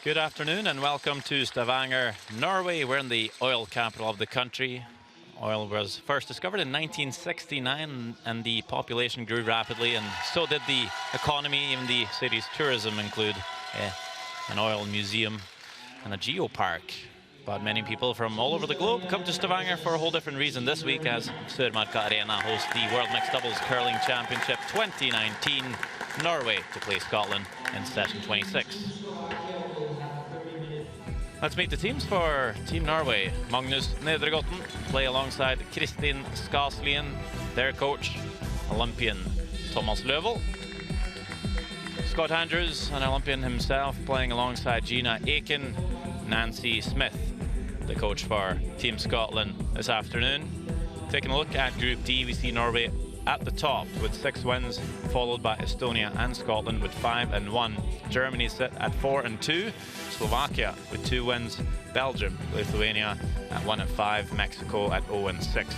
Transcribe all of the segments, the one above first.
Good afternoon and welcome to Stavanger, Norway. We're in the oil capital of the country. Oil was first discovered in 1969 and the population grew rapidly, and so did the economy. Even the city's tourism include an oil museum and a geopark. But many people from all over the globe come to Stavanger for a whole different reason this week, as Sørmarka Arena hosts the World Mixed Doubles Curling Championship 2019. Norway to play Scotland in session 26. Let's meet the teams for Team Norway. Magnus Nedregotten play alongside Kristin Skaslien, their coach, Olympian Thomas Løvold. Scott Andrews, an Olympian himself, playing alongside Gina Aiken. Nancy Smith, the coach for Team Scotland this afternoon. Taking a look at Group D, we see Norway at the top with 6 wins, followed by Estonia and Scotland with 5 and 1. Germany sit at 4 and 2. Slovakia with 2 wins. Belgium, Lithuania at 1 and 5. Mexico at 0 and 6.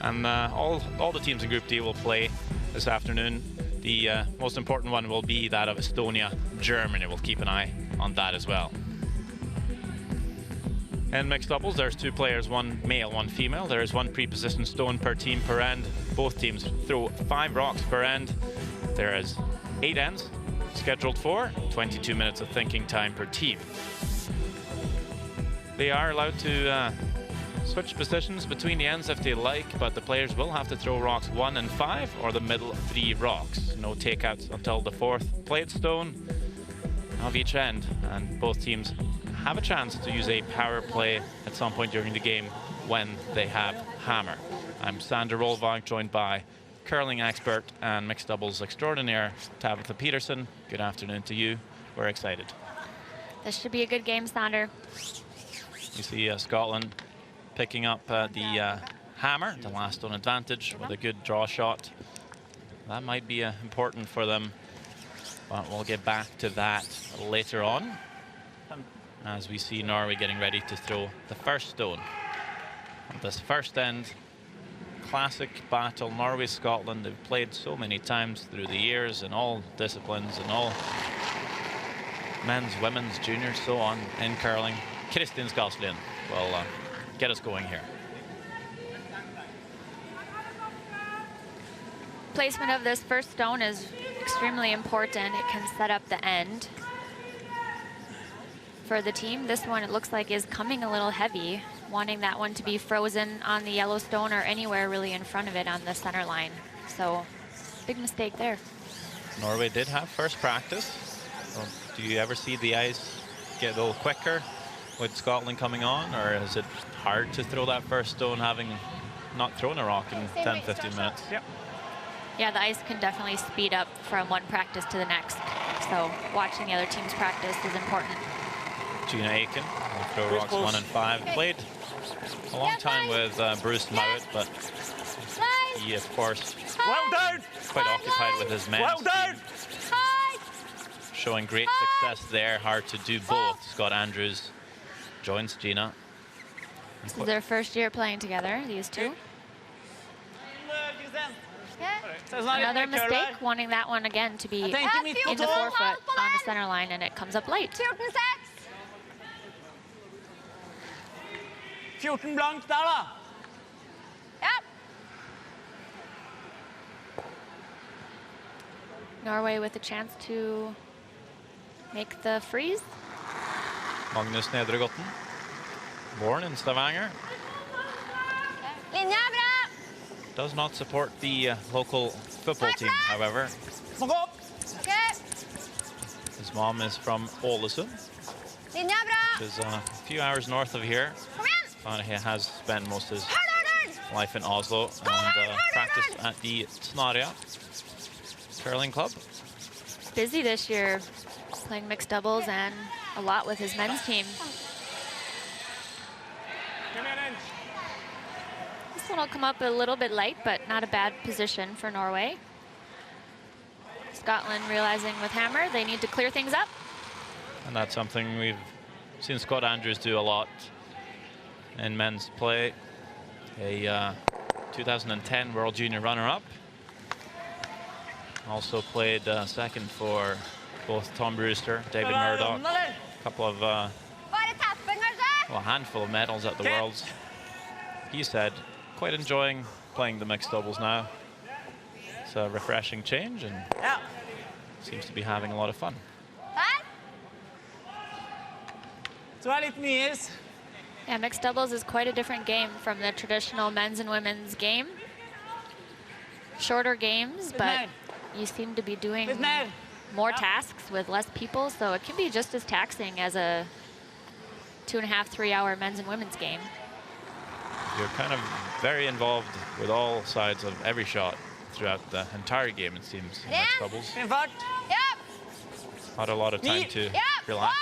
And all the teams in Group D will play this afternoon. The most important one will be that of Estonia. Germany will keep an eye on that as well. In mixed doubles, there's 2 players, 1 male, 1 female. There is 1 pre-positioned stone per team per end. Both teams throw 5 rocks per end. There is 8 ends scheduled for, 22 minutes of thinking time per team. They are allowed to switch positions between the ends if they like, but the players will have to throw rocks 1 and 5 or the middle 3 rocks. No takeouts until the 4th plate stone of each end, and both teams have a chance to use a power play at some point during the game when they have hammer. I'm Sander Rolvang, joined by curling expert and mixed doubles extraordinaire Tabitha Peterson. Good afternoon to you. We're excited. This should be a good game, Sander. You see Scotland picking up the hammer, the last stone advantage, with a good draw shot. That might be important for them, but we'll get back to that later on, as we see Norway getting ready to throw the first stone of this first end. Classic battle, Norway-Scotland. They've played so many times through the years in all disciplines and all men's, women's, juniors, so on in curling. Kristin Skaslien will get us going here. Placement of this first stone is extremely important. It can set up the end for the team. This one, it looks like, is coming a little heavy, wanting that one to be frozen on the yellow stone or anywhere really in front of it on the center line. So big mistake there. Norway did have first practice. So do you ever see the ice get a little quicker with Scotland coming on, or is it hard to throw that first stone having not thrown a rock in 10-15 minutes? Yep. Yeah, the ice can definitely speed up from one practice to the next. So watching the other teams practice is important. Gina Aiken will throw rocks 1 and 5. Played a long time with Bruce Mowat, but he, of course, quite occupied with his men's team. Showing great success there. Hard to do both. Scott Andrews joins Gina. This is their first year playing together, these two. Another mistake, wanting that one again to be in the forefoot on the center line, and it comes up late. 14 blankt der da. Yep. Norway with a chance to make the freeze. Magnus Nedregotten, born in Stavanger. Does not support the local football team, however. His mom is from Ålesund, which is a few hours north of here. He has spent most of his life in Oslo and practiced at the Snaria curling club. Busy this year, playing mixed doubles and a lot with his men's team. This one will come up a little bit late, but not a bad position for Norway. Scotland realizing with hammer they need to clear things up. And that's something we've seen Scott Andrews do a lot in men's play. A 2010 World Junior runner-up. Also played second for both Tom Brewster, David Murdoch, A couple of, well, a handful of medals at the Worlds. He said, quite enjoying playing the mixed doubles now. It's a refreshing change and seems to be having a lot of fun. Yeah, mixed doubles is quite a different game from the traditional men's and women's game. Shorter games, but you seem to be doing more tasks with less people, so it can be just as taxing as a 2.5, 3 hour men's and women's game. You're kind of very involved with all sides of every shot throughout the entire game, it seems, in mixed doubles. Not a lot of time to relax.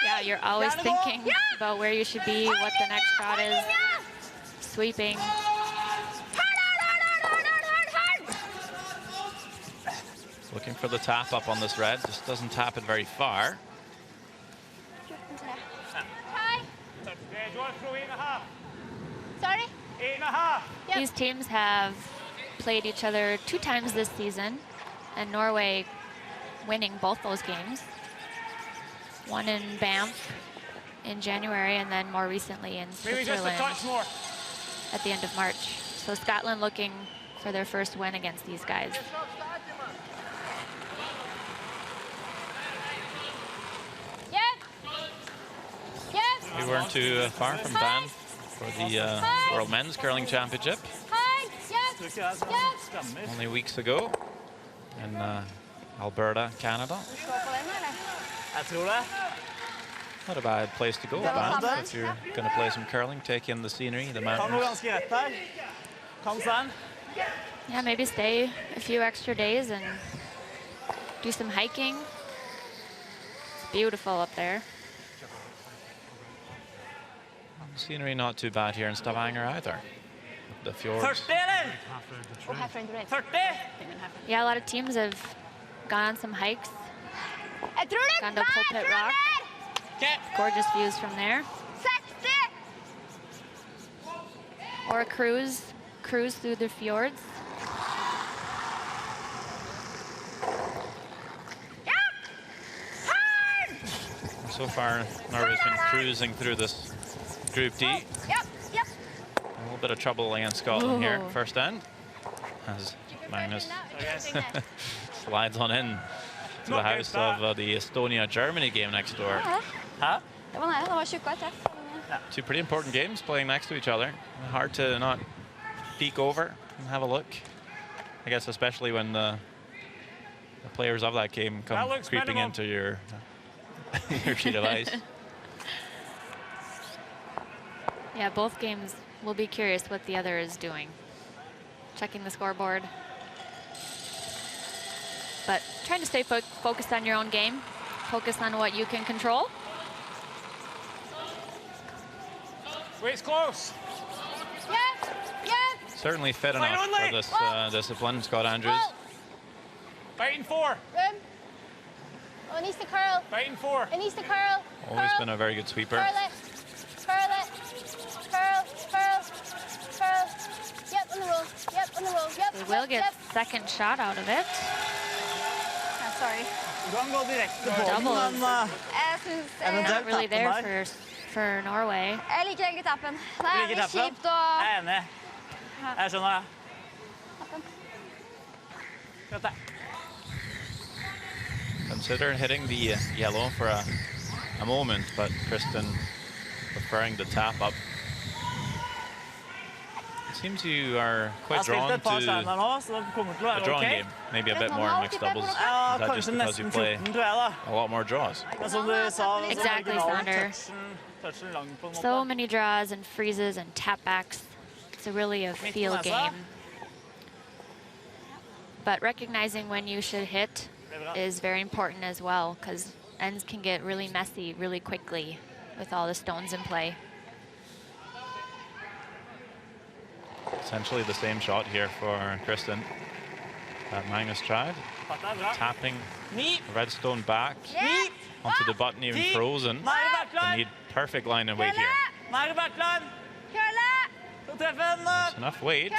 Yeah, you're always thinking about where you should be, what the next shot is, sweeping. Looking for the tap up on this red, just doesn't tap it very far. Sorry? 8.5. These teams have played each other 2 times this season, and Norway winning both those games. One in Banff in January, and then more recently in Switzerland at the end of March. So Scotland looking for their first win against these guys. We weren't too far from Banff for the World Men's Curling Championship only weeks ago in Alberta, Canada. Not a bad place to go, Banff, if you're going to play some curling, take in the scenery, the mountains. Yeah, maybe stay a few extra days and do some hiking. It's beautiful up there. Scenery not too bad here in Stavanger either. The fjords. Yeah, a lot of teams have gone on some hikes. Gone to Pulpit Rock. Gorgeous views from there. Or a cruise through the fjords. So far, Norway's been cruising through this Group D. A little bit of trouble against Scotland here, first end, as Magnus slides on in to the house of the Estonia-Germany game next door. Two pretty important games playing next to each other. Hard to not peek over and have a look. I guess especially when the players of that game come creeping into your sheet of ice. Yeah, both games will be curious what the other is doing. Checking the scoreboard. But trying to stay focused on your own game. Focus on what you can control. Wait's close. Certainly fit enough for this discipline, Scott Andrews. Biting 4. Oh, it needs to curl. Biting 4. It needs to curl. Always been a very good sweeper. Curl it. Curl it. Curl, curl, curl. Yep, on the roll. Yep, on the roll. Yep. They will get second shot out of it. Sorry. Double is not really there for Norway. Jeg liker egentlig tappen. Det er litt kjipt å... Jeg er enig. Jeg skjønner det. Consider hitting the yellow for a moment, but Kristen preferring the tap up. It seems you are quite drawn to a drawing game, maybe a bit more in mixed doubles. Is that just because you play a lot more draws? Exactly, Sander. So many draws and freezes and tap backs. It's really a feel game. But recognizing when you should hit is very important as well, because ends can get really messy really quickly with all the stones in play. Essentially the same shot here for Kristen that Magnus tried. Tapping the red stone back onto the button, even frozen. They need perfect line and weight here. There's enough weight.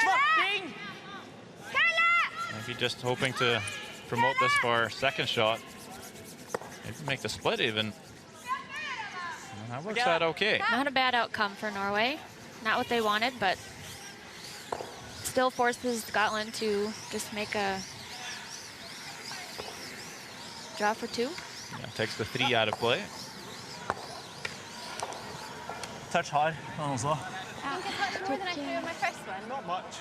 Maybe just hoping to promote this for second shot. Maybe make the split even. And that works out okay. Not a bad outcome for Norway. Not what they wanted, but still forces Scotland to just make a draw for 2. Yeah, takes the 3 out of play. Touch hard. Also. I think I touched more than I threw in my first one. Not much.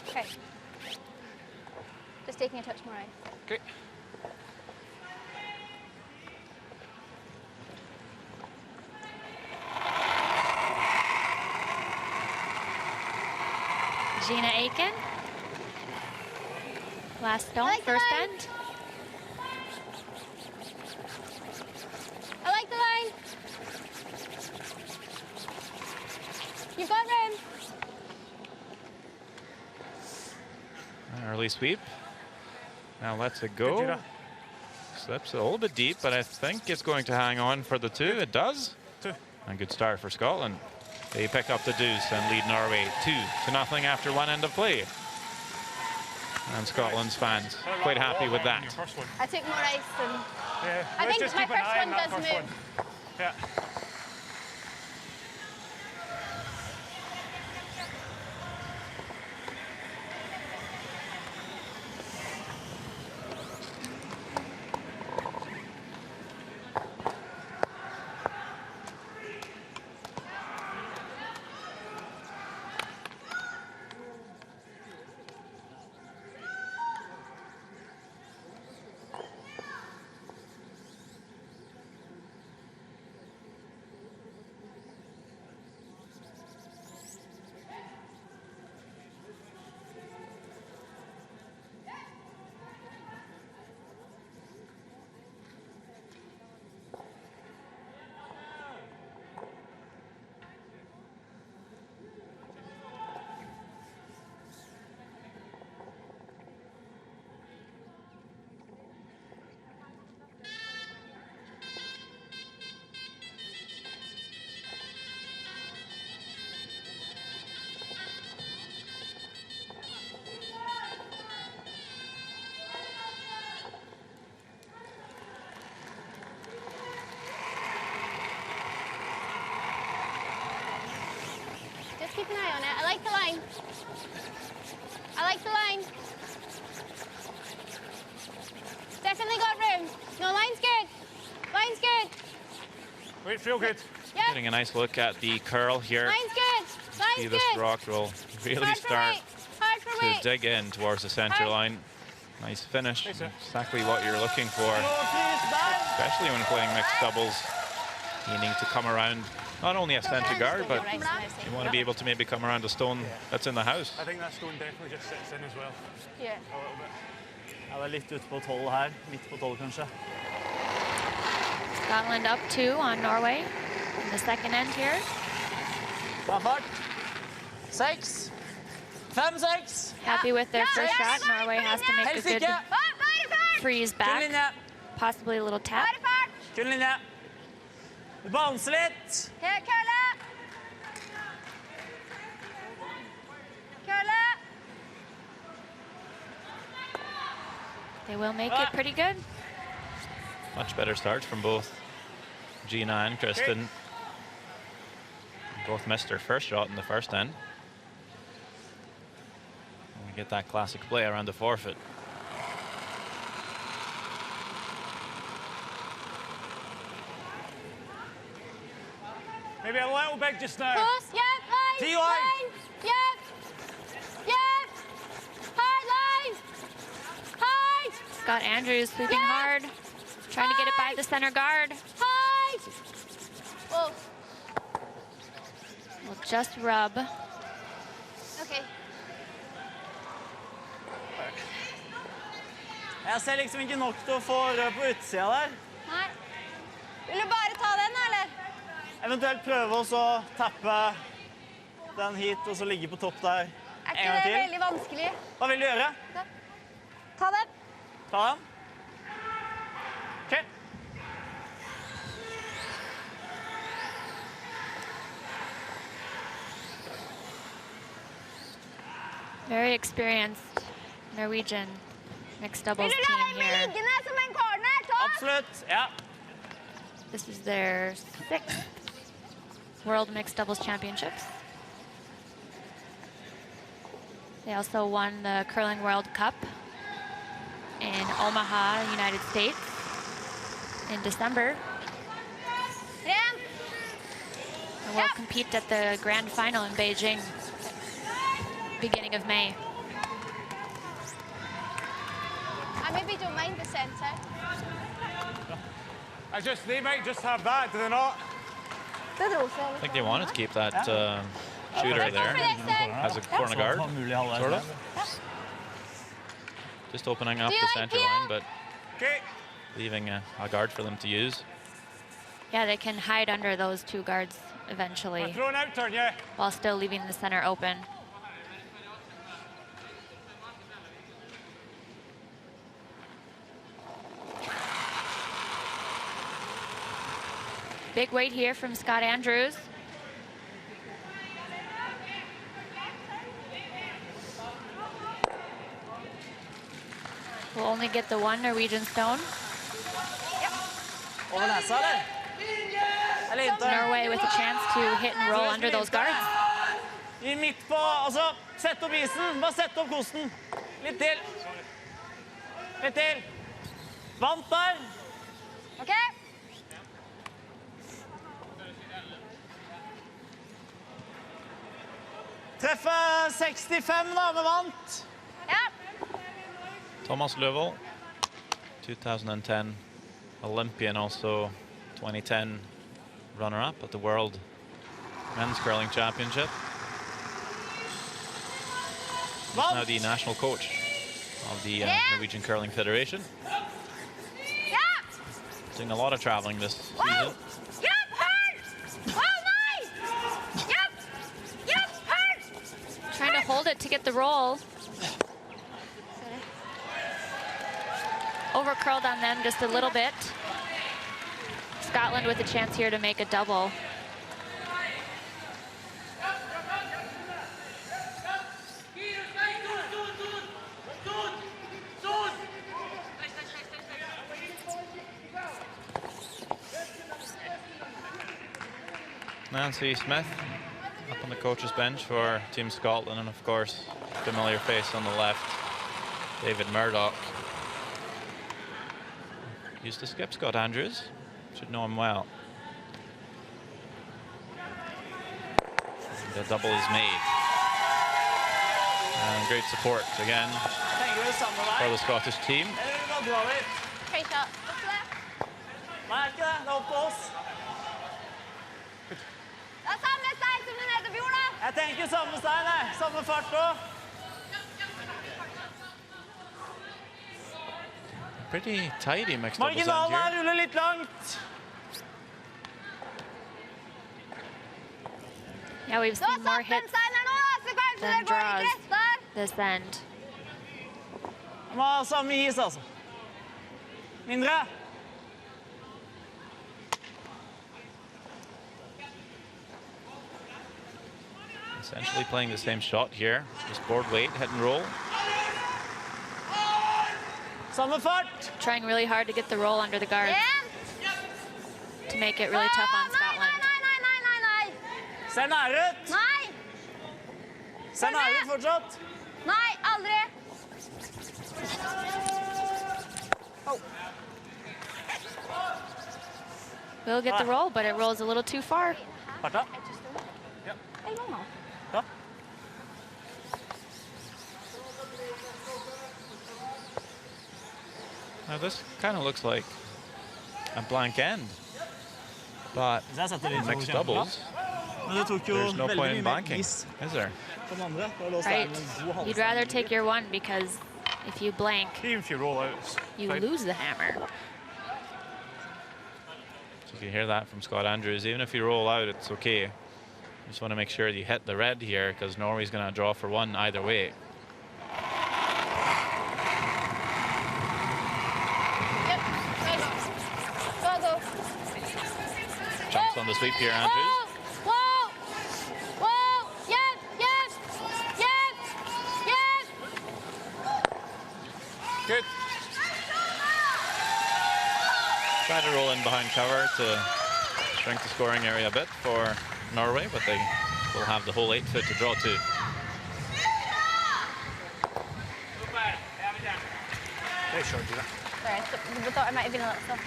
Okay. Just taking a touch more ice. Okay. Gina Aiken. Last stone, like the first line. end. I like the line. You've got room. Early sweep. Now lets it go. Gina. Slips a little bit deep, but I think it's going to hang on for the 2. It does. 2. A good start for Scotland. They pick up the deuce and lead Norway 2-0 after 1 end of play. And Scotland's fans quite happy with that. I took more ice than... Yeah. I let's think just my keep an first eye on one that does first move. one. Yeah. Just keep an eye on it. I like the line. I like the line. Definitely got room. No, line's good. Line's good. Wait, feel good. Yep. Getting a nice look at the curl here. Line's good. Line's See good. this rock will really Hard for start weight. Hard for to weight. dig in towards the center Hard. line. Nice finish. Nice, sir. Exactly what you're looking for, especially when playing mixed doubles. You need to come around not only a center guard, but you want to be able to maybe come around a stone that's in the house. I think that stone definitely just sits in as well. Yeah. A little bit. Ja, det litt ute på 12 her. Midt på 12 kanskje. Scotland up 2 on Norway in the second end here. Bra fart. 6. 5, 6. Happy with their first shot. Norway has to make a Helst good ikke. freeze Kun back, linje. possibly a little tap. Kun linje. Du bouncer litt. Here, curl it. Curl it. They will make it pretty good. Much better starts from both Gina and Kristen. Both missed their first shot in the first end. And we get that classic play around the forfeit. Maybe a little big just now. Close. Yep. Line. T line. Yep. Yep. Hard line. Hard. Scott Andrews sweeping Yeah. hard, trying to get it by the center guard. Hard. Oh. Will just rub. Okay. Jeg ser liksom ikke nok til å få rød på utsida der. Nei. Vil du bare ta den, eller? Eventuelt prøve å så tappe den hit og så ligge på topp der Er en ikke gang det til. veldig vanskelig? Hva vil du gjøre? Ta den. Ta den. Ok. Very experienced Norwegian mixed doubles Vil du la team den bli here. liggende som en corner, Tom? Absolutt. Ja. This is their 6th World Mixed Doubles Championships. They also won the Curling World Cup in Omaha, United States in December. Ren. And will compete at the grand final in Beijing beginning of May. I maybe don't mind the centre. They might just have that, do they not? Det dro seg. I think they wanted to keep that shooter Go for there this then. as a corner guard, Sånn mulig halvveis sort der. of. Just opening up Do you the like center Pia? line, but Okay. leaving a guard for them to use. Yeah, they can hide under those 2 guards A eventually throw and out turn, yeah. while still leaving the center open. Big weight here from Scott Andrews. Will only get the 1 Norwegian stone. Over nesa, eller? Eller inte? Norway with a chance to hit and roll under those guards. I midt på, altså, sett opp isen. Bare sett opp kosten. Litt til. Litt til. Vant der. Ok? Treffer 65 da, med vant. Ja. Thomas Løvold, 2010 Olympian, also 2010 runner-up at the World Men's Curling Championship. He's now Vant. the national coach of the Norwegian Curling Federation. Ja. Doing a lot of traveling this Wow. season. Hjelp, hør! Oh, nei! Hjelp! Hjelp, hør! Trying to hold it to get the roll. Over curled on them just a little bit. Scotland with a chance here to make a double. Nancy Smith up on the coach's bench for Team Scotland, and of course, familiar face on the left, David Murdoch. Used to skip Scott Andrews, should know him well. The double is made. And great support again Tenker du samme for vei? the Scottish team. Eller vil du bare dra litt? Skal vi ta opp det? Nei, ikke det. Det er opp på oss. Det er samme stein som du nede på jorda. Jeg tenker samme stein, jeg. Samme fart også. Pretty tidy mixed doubles end Marginalen her here. ruller litt langt. Yeah, we've Du har seen more satt den hits steinen her nå, da, så kanskje than det går i draws gress der. this end. Jeg må ha samme is, altså. Mindre. Essentially playing the same shot here. Just board weight, hit and roll. Samme fart. Trying really hard to get the roll under the guard En. to make it really tough on Nei, Scotland. nei. Ser nære ut. Nei, Ser nære ut fortsatt. nei, aldri. Will get the roll, but it rolls a little too far. Farta. En gang nå. Ja. Now this kind of looks like a blank end, but Hvis jeg setter in litt mixed kjempebra. doubles, Men det tok jo there's no point veldig in mye mer banking, is is there? på den andre. Da lå Right. steinen en god You'd halvstein. rather take your 1 because if you blank, Even if you roll out, it's you fine. lose the hammer. So you can hear that from Scott Andrews. Even if you roll out, it's okay. You just want to make sure you hit the red here, because Norway's going to draw for 1 either way. Yep, go, go. Jumps on the sweep here, Andrews. Whoa, whoa, whoa, yes, yes, yes, yes. Good. Try to roll in behind cover to shrink the scoring area a bit for Norway, but they will have the whole 8 foot to draw to. They showed you that. Sorry, I thought I might have been a little stuff.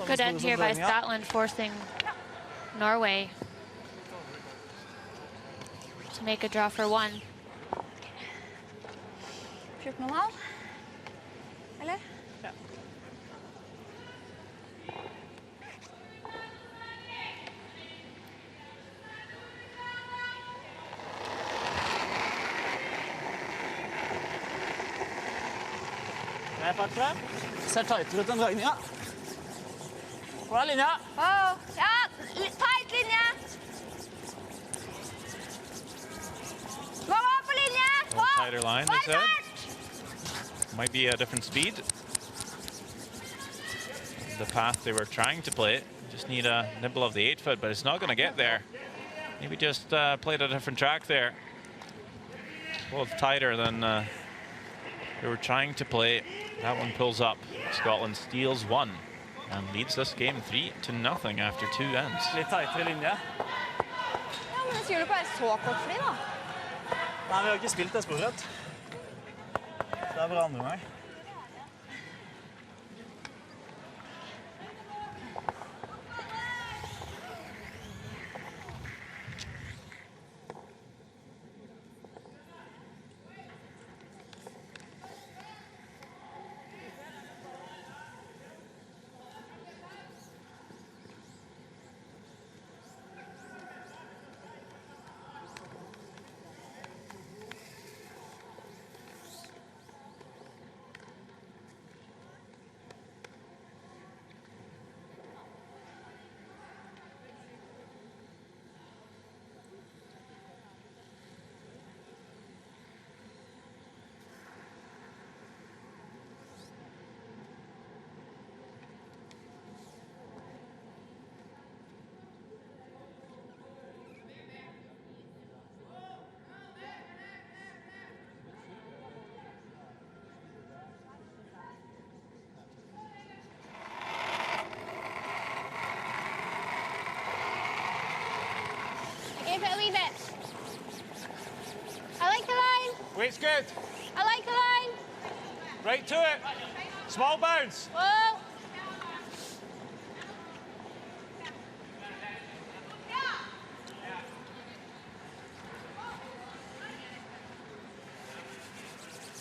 Good end here by Scotland, forcing Norway to make a draw for 1. 14,5. Eller? Ja. Det er fart frem. Ser tightere ut enn dragninga. Hvor er linja? Oh, ja, tight linje. Gå på linje. A little tighter line, they said. Might be a different speed. The path they were trying to play, just need a nibble of the 8 foot, but it's not going to get there. Maybe just played a different track there. A little tighter than they were trying to play. That one pulls up. Scotland steals 1 and leads this game 3-0 after 2 ends. Litt tightere linje. Ja, men sier du bare så kort fri da? Nei, vi har ikke spilt det sporet. Det er bra andre meg. Give it a wee bit. I like the line. Weight's good. I like the line. Right to it. Small bounce. Whoa.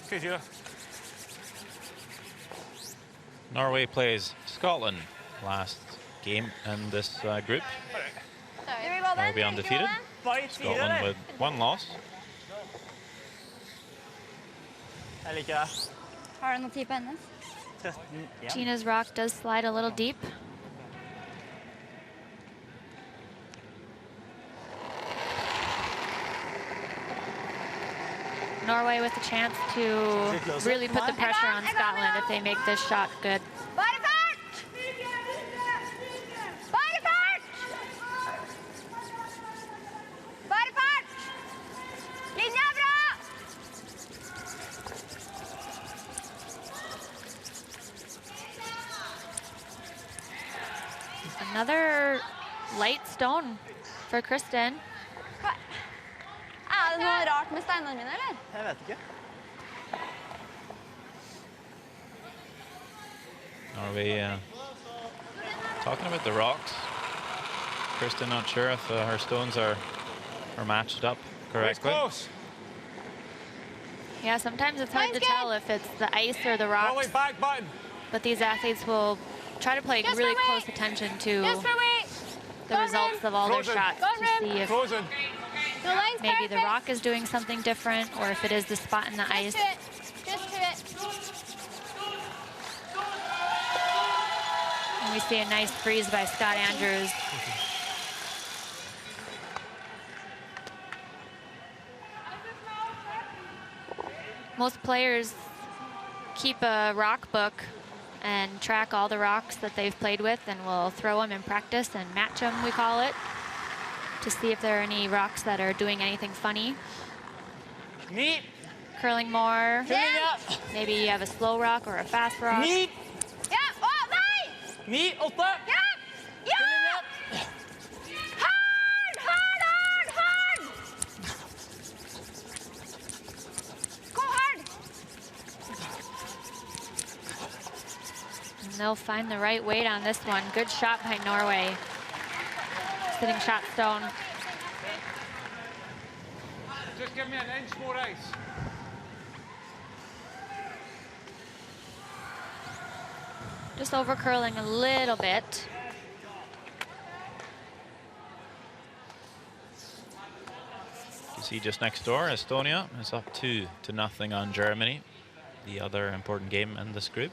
Okay, Gina. Norway plays Scotland last game in this group. They'll be undefeated. Scotland with 1 loss. Jeg liker det. Har du noe tid på hennes? 13 igjen. Gina's rock does slide a little deep. Norway with a chance to really put the pressure on Scotland if they make this shot good. Bare fart! Bare fart! Bare fart! Linja er bra! Another light stone for Kristen. Er det noe rart med steinene mine, eller? Jeg vet ikke. Norway talking about the rocks. Kristen not sure if her stones are matched up It's correctly. close. Yeah, sometimes it's hard to tell if it's the ice or the Rolling rocks, back button. but these athletes will try to pay Just really for close me. attention to Just for me. the results of all their Frozen. shots Go to rim. see if Frozen. The line's maybe the perfect. rock is doing something different or if it is the spot in the ice. Just to it. Just to it. And we see a nice freeze by Scott Andrews. Most players keep a rock book and track all the rocks that they've played with, and will throw them in practice and match them, we call it, to see if there are any rocks that are doing anything funny. 9. Curling more. Full linje. Maybe you have a slow rock or a fast rock. 9. Ja! Å, nei! 9, 8. Ja! Ja! Full linje. Hard, hard, hard, hard! Go hard! And they'll find the right weight on this one. Good shot by Norway. Sitting shot stone. Just give me an inch more ice. Just over curling a little bit. You see just next door, Estonia is up 2-0 on Germany, the other important game in this group.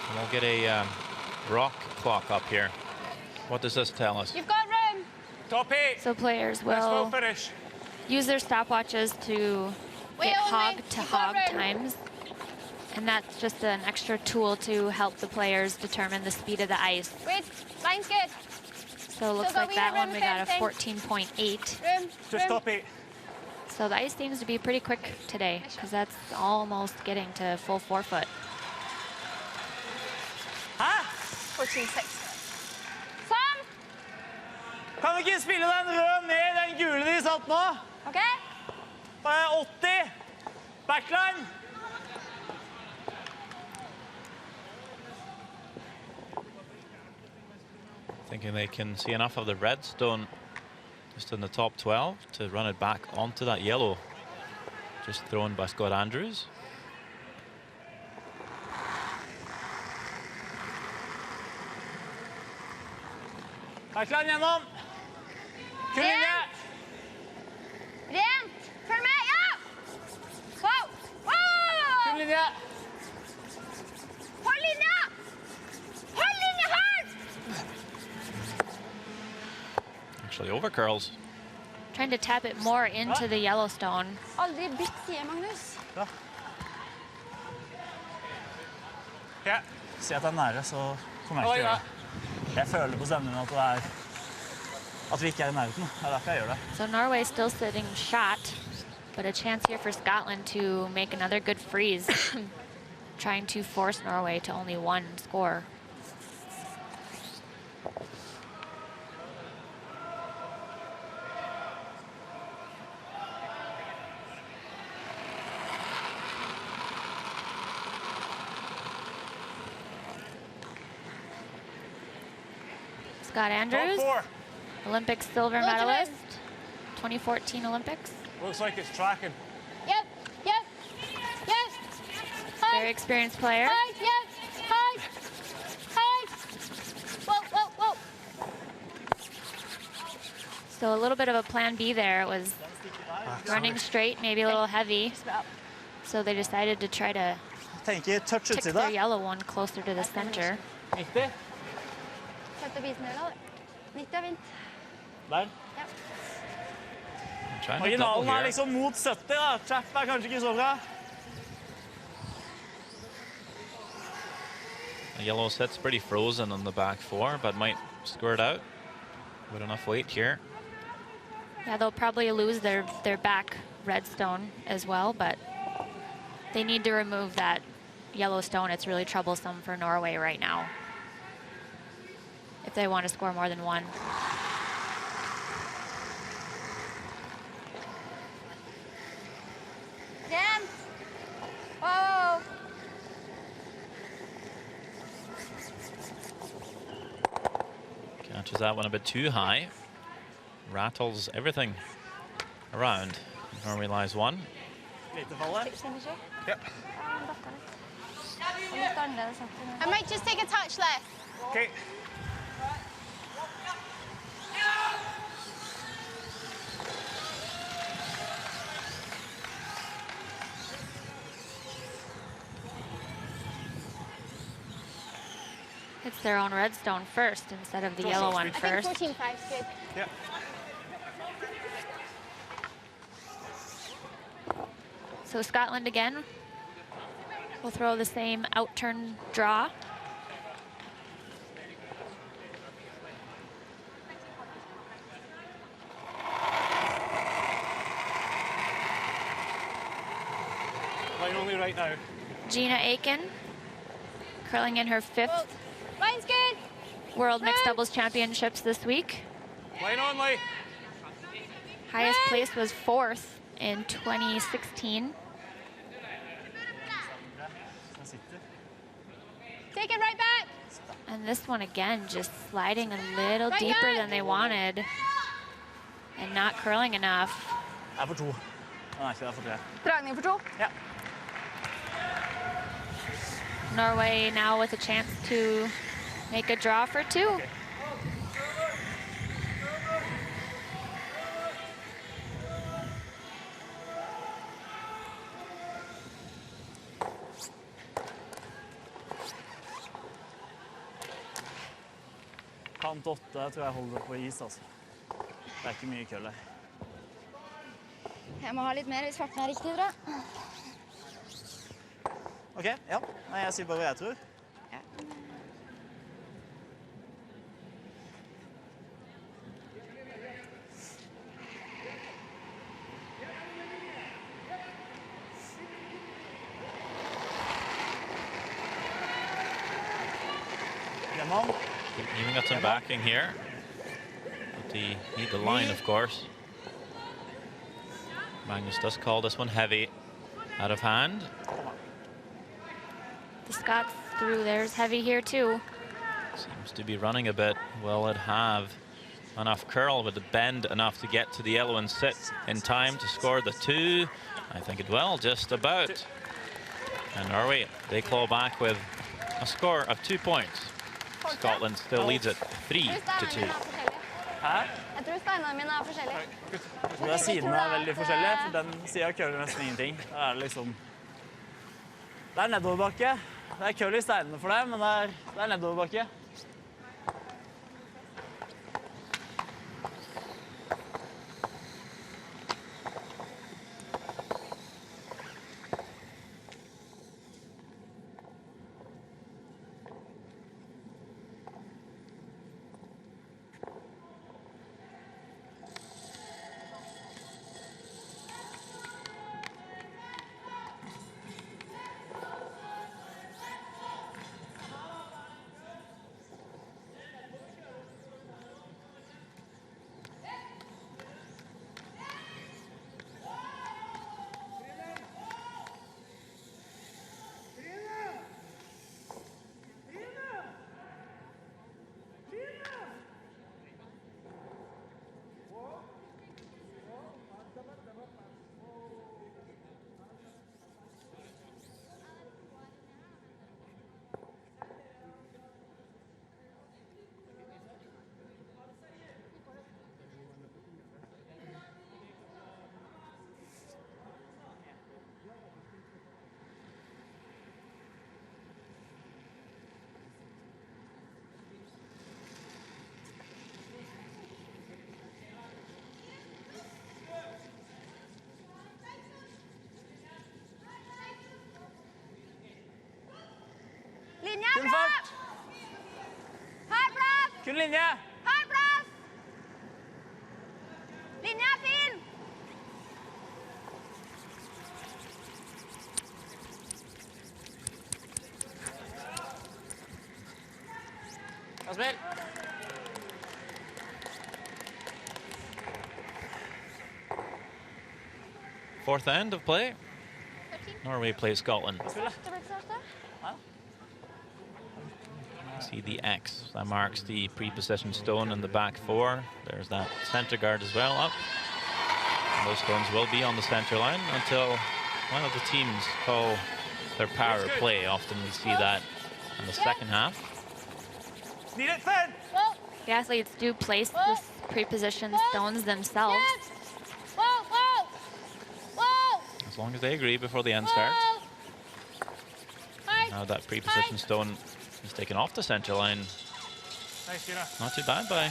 And we'll get a rock clock up here. What does this tell us? You've got room. Top 8. So players Let's go will finish. use their stopwatches to Wait, get only. hog-to-hog You've got room. times. And that's just an extra tool to help the players determine the speed of the ice. Wait, line's good. So it looks go, like we that have one room we got a fencing. 14.8. Room, Just room. top 8. So the ice seems to be pretty quick today because that's almost getting to full 4 foot. Hæ? 14.6. Sam! Kan du ikke spille den røde ned i den gule de satt nå? OK? Bare 80. Backline. Thinking they can see enough of the red stone just in the top 12 to run it back onto that yellow, just thrown by Scott Andrews. Backline gjennom. Full linje. Rent. Følg med. Ja! Wow! Full Wow! linje. Hold linja! Hold linja hard! Actually over curls. Trying to tap it more into the Yellowstone. Aldri bytt side, Magnus. Ja. Si at det er nære, så kommer jeg ikke til å gjøre det. Jeg føler på stemmen at at vi ikke er i nærheten. Det er derfor jeg gjør det. So Norway still sitting shot, but a chance here for Scotland to make another good freeze. Trying to force Norway to only 1 score. Scott Andrews, Top 4. Olympic silver Look at medalist, 2014 Olympics. Looks like it's tracking. Yep, yep, yep. Very experienced player. High, yep, high, high. Whoa, whoa, whoa. So a little bit of a plan B there. It was running straight, maybe a little heavy. So they decided to try to Tenker touch tick their utsida. yellow one closer to the center. 90. Sett opp isen her, da. 90 er fint. Der. Trying to double Marginalen er here. liksom mot 70 da. Trap er kanskje ikke så bra. The yellow sits pretty frozen on the back 4, but might squirt out with enough weight here. Yeah, they'll probably lose their back red stone as well, but they need to remove that yellow stone. It's really troublesome for Norway right now if they want to score more than 1. Rent. Whoa. Catches that one a bit too high. Rattles everything around. Norway lies 1. Lite fallet. Yep. I might just take a touch left. Okay. It's their own red stone first instead of the yellow one I think first. 14.5 is good. Yep. So Scotland again will throw the same out-turn draw. right now. Gina Aiken, curling in her 5th Line's good. World Mixed Doubles Championships this week. Line on, Lee. Highest place was 4th in 2016. Take it right back. And this one again, just sliding a little Right deeper hand. than they wanted and not curling enough. Det er for 2. Den er ikke det for 3. Dragning for 2. Ja. Norway now with a chance to make a draw for 2. Okay. Kant 8 tror jeg holder på is, altså. Det er ikke mye køll her. Jeg må ha litt mer hvis farten er riktig, tror jeg. Ok, ja. Nei, jeg sier bare hva jeg tror. Ja. Gjennom. Even got some backing here. But they need the line, of course. Magnus does call this one heavy. Out of hand. The Scots threw theirs heavy here too. Seems to be running a bit. Will it have enough curl with the bend enough to get to the yellow and sit in time to score the 2? I think it will, just about. And Norway, they claw back with a score of 2 points. Scotland still leads it 3-2. Hæ? Jeg tror steinene mine er forskjellige. Jeg tror sidene er veldig forskjellige, for den siden køller nesten ingenting. Der er det liksom... Det er nedoverbakke. Det er køll i steinene for deg, men det er nedoverbakke. Linja er Kun bra! fart! Her plass! Kun linje! Her plass! Linja er fin! Bra spill! Fourth end of play. Norway plays Scotland. Det ble ikke så verst, det. See the X that marks the pre-position stone in the back 4. There's that center guard as well up. And those stones will be on the center line until one of the teams call their power play. Often we see that in the second half. Need it thin. Whoa, The athletes do place the pre-positioned stones themselves. whoa, whoa! Whoa! As long as they agree before the end starts. Hard. Now that pre-position stone is taken off the center line. Nice, Gina. Not too bad by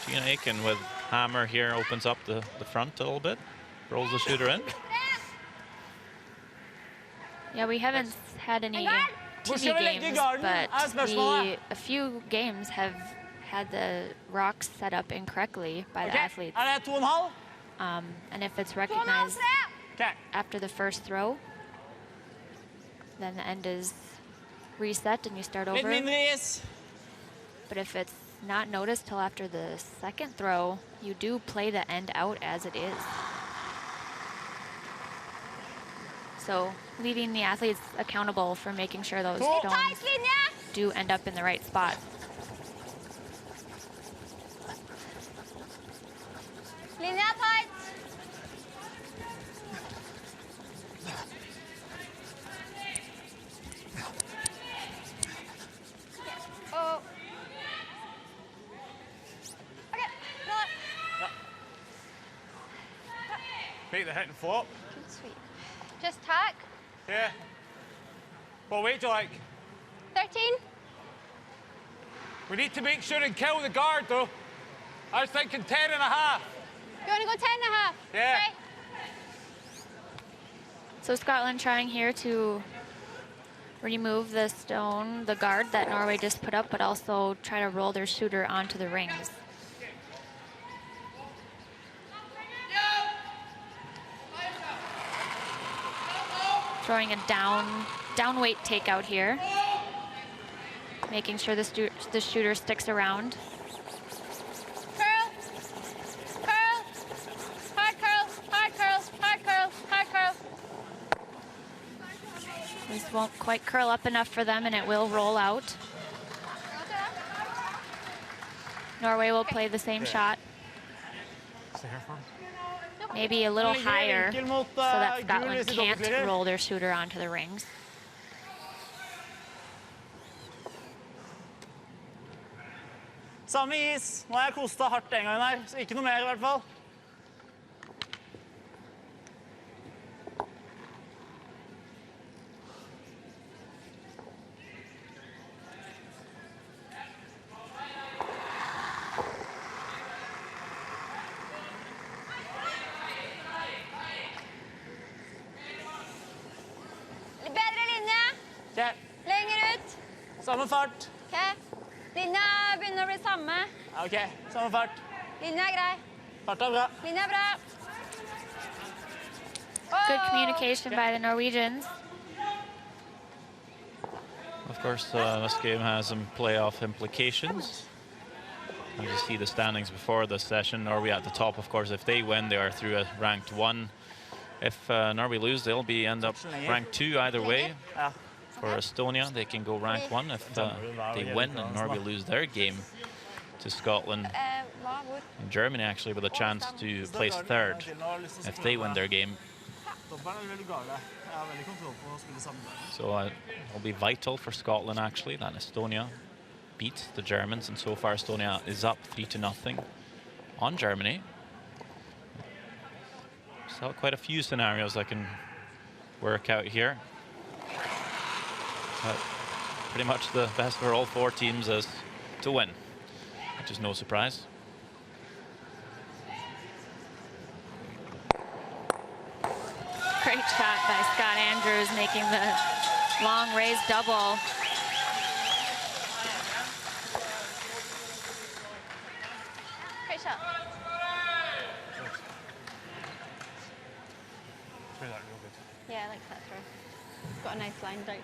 Gina Aiken with hammer here, opens up the front a little bit, rolls the shooter in. Yeah, we haven't had any Hvor TV skal vi legge games, garden, but spørsmålet? a few games have had the rocks set up incorrectly by the athletes. Er det 2,5? And if it's recognized Okay. after the first throw, then the end is reset and you start Litt over. mindre is. But if it's not noticed till after the second throw, you do play the end out as it is. So leaving the athletes accountable for making sure those stones Tight linje! do end up in the right spot. Linje er tight. Oh. Okay, nå. Make the hit and flop. Good sweep. Just tack. Yeah. What weight do you like? 13. We need to make sure and kill the guard, though. I was thinking 10 and a half. You want to go 10 and a half? Yeah. Okay. So Scotland trying here to remove the stone, the guard that Norway just put up, but also try to roll their shooter onto the rings. Throwing a down weight takeout here. Making sure the shooter sticks around. Curl. Curl. Hard curl. Hard curl. Hard curl. Hard curl. This won't quite curl up enough for them and it will roll out. Norway will play the same shot. Stay here for him. Maybe a little higher so mot, that Scotland Julius i can't dobbeltlinjer. roll their shooter onto the rings. Samme is. Nå har jeg kostet hardt den gangen her, så ikke noe mer i hvert fall. Litt bedre linje. Ok, Lenger ut. samme fart. Ok. Linja begynner å bli samme. Ja, ok, samme fart. Linja er grei. Fart er bra. Linja er bra. Good communication by the Norwegians. Of course, this game has some playoff implications. As you see the standings before this session, Norway at the top, of course. If they win, they are through a ranked 1. If Norway lose, they'll end up ranked 2 either way. Ja. For Estonia, they can go rank 1 if they win and Norway lose their game to Scotland. Hva, hvor? And Germany actually with a chance to place 3rd if they win their game. Dobbelen er veldig gale. Jeg har veldig kontroll på å spille sammen. So it'll be vital for Scotland actually that Estonia beat the Germans, and so far Estonia is up 3-0 on Germany. So quite a few scenarios that can work out here. But pretty much the best for all 4 teams is to win, which is no surprise. Great shot by Scott Andrews, making the long raised double. Great shot. Threw that real good. Yeah, I like that throw. Got a nice line down.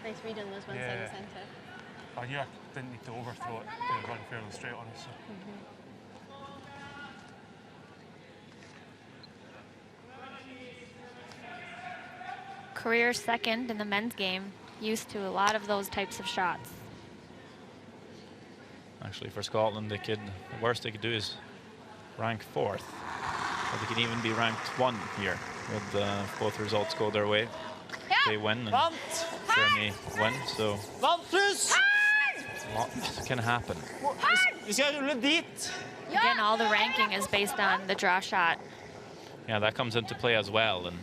Nice read on those one side Yeah. of the centre. I knew I didn't need to overthrow it. It went fairly straight on it. So. Career second in the men's game, used to a lot of those types of shots. Actually, for Scotland, the worst they could do is rank 4th. Or they can even be ranked 1 here, with both results go their way. They win and Vant! Germany win, so Vant pluss! a lot can happen. Vi skal rulle dit. Again, all the ranking is based on the draw shot. Yeah, that comes into play as well. And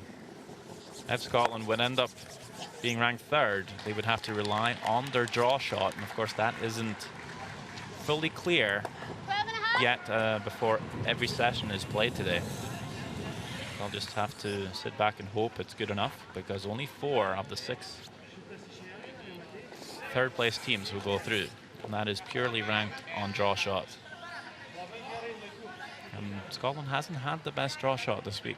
if Scotland would end up being ranked 3rd, they would have to rely on their draw shot. And of course, that isn't fully clear 12 and a half. yet before every session is played today. They'll just have to sit back and hope it's good enough, because only 4 of the 6 third-place teams will go through, and that is purely ranked on draw shots. And Scotland hasn't had the best draw shot this week.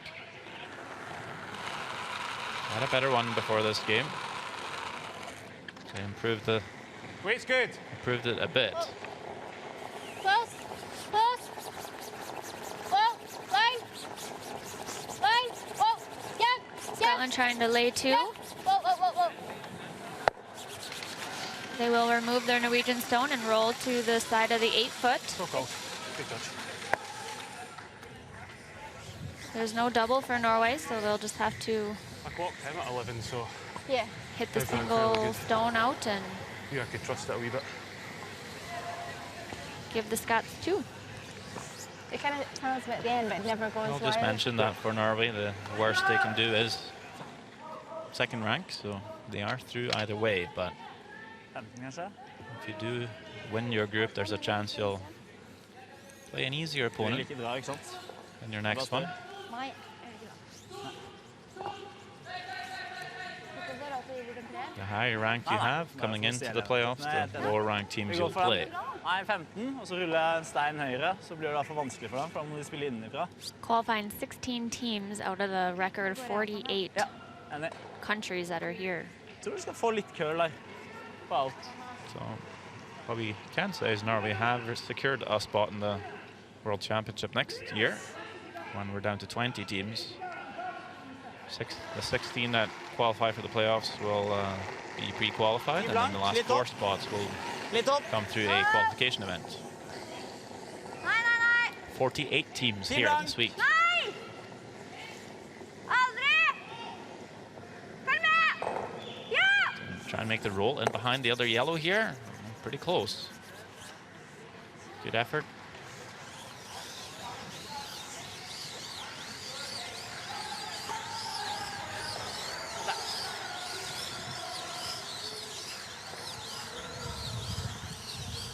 Had a better one before this game. They improved Weight's good. it a bit. Close. Close. Whoa. Line. Line. Whoa. Yeah. Scotland trying to lay two. Yeah. Whoa, whoa, whoa, whoa. They will remove their Norwegian stone and roll to the side of the 8-foot. So cool. Good touch. There's no double for Norway, so they'll just have to I clocked him at 11, so Yeah. hit the They've done single fairly good. stone out and yeah, I could trust it a wee bit. give the Scots two. They kind of tell us about the end, but it never goes I'll just wide. mention that for Norway, the worst they can do is second rank, so they are through either way. But 15, kanskje? if you do win your group, there's a chance you'll play an easier Det vil opponent ikke dra, ikke sant? in your next one. Nei. The higher rank you have coming into the playoffs, the lower ranked Vi teams går you'll for play. den. Nei, 15, og så ruller jeg en stein høyre, så blir det da for vanskelig for dem, for da må de spille innenfra. Qualifying 16 teams out of the record 48 Ja, enig. countries that are here. Jeg tror vi skal få litt køl der, på alt. So what we can say is Norway have secured a spot in the World Championship next year when we're down to 20 teams. The 16 that qualify for the playoffs will be pre-qualified, and then the last 4 spots will Litt opp! come through a qualification event. Nei, nei, nei! 48 teams here this week. Nei! Aldri! Følg med! Ja! Try and make the roll in behind the other yellow here. Pretty close. Good effort.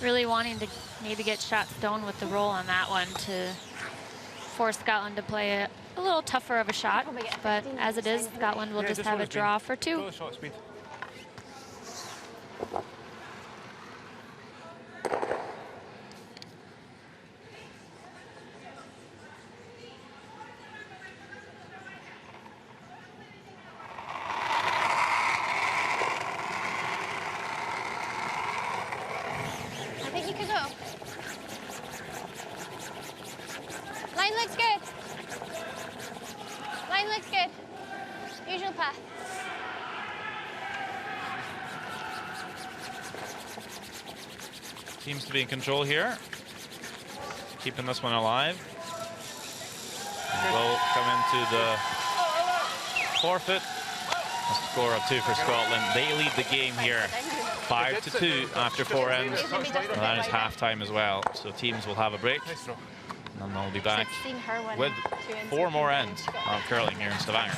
Really wanting to maybe get shot stone with the roll on that one to force Scotland to play a little tougher of a shot. But as it is, Scotland will Yeah, just just have a hold it, draw Speed. for 2. Go shot speed. I think you could go. Line looks good. Line looks good. Usual path. Seems to be in control here. Keeping this one alive. Will come into the forfeit. A score of 2 for Scotland. They lead the game here 5-2 after 4 ends. And that is half-time as well. So teams will have a break. Nice throw. And then they'll be back Seen her win with 2 ends. 4 more ends of curling here in Stavanger.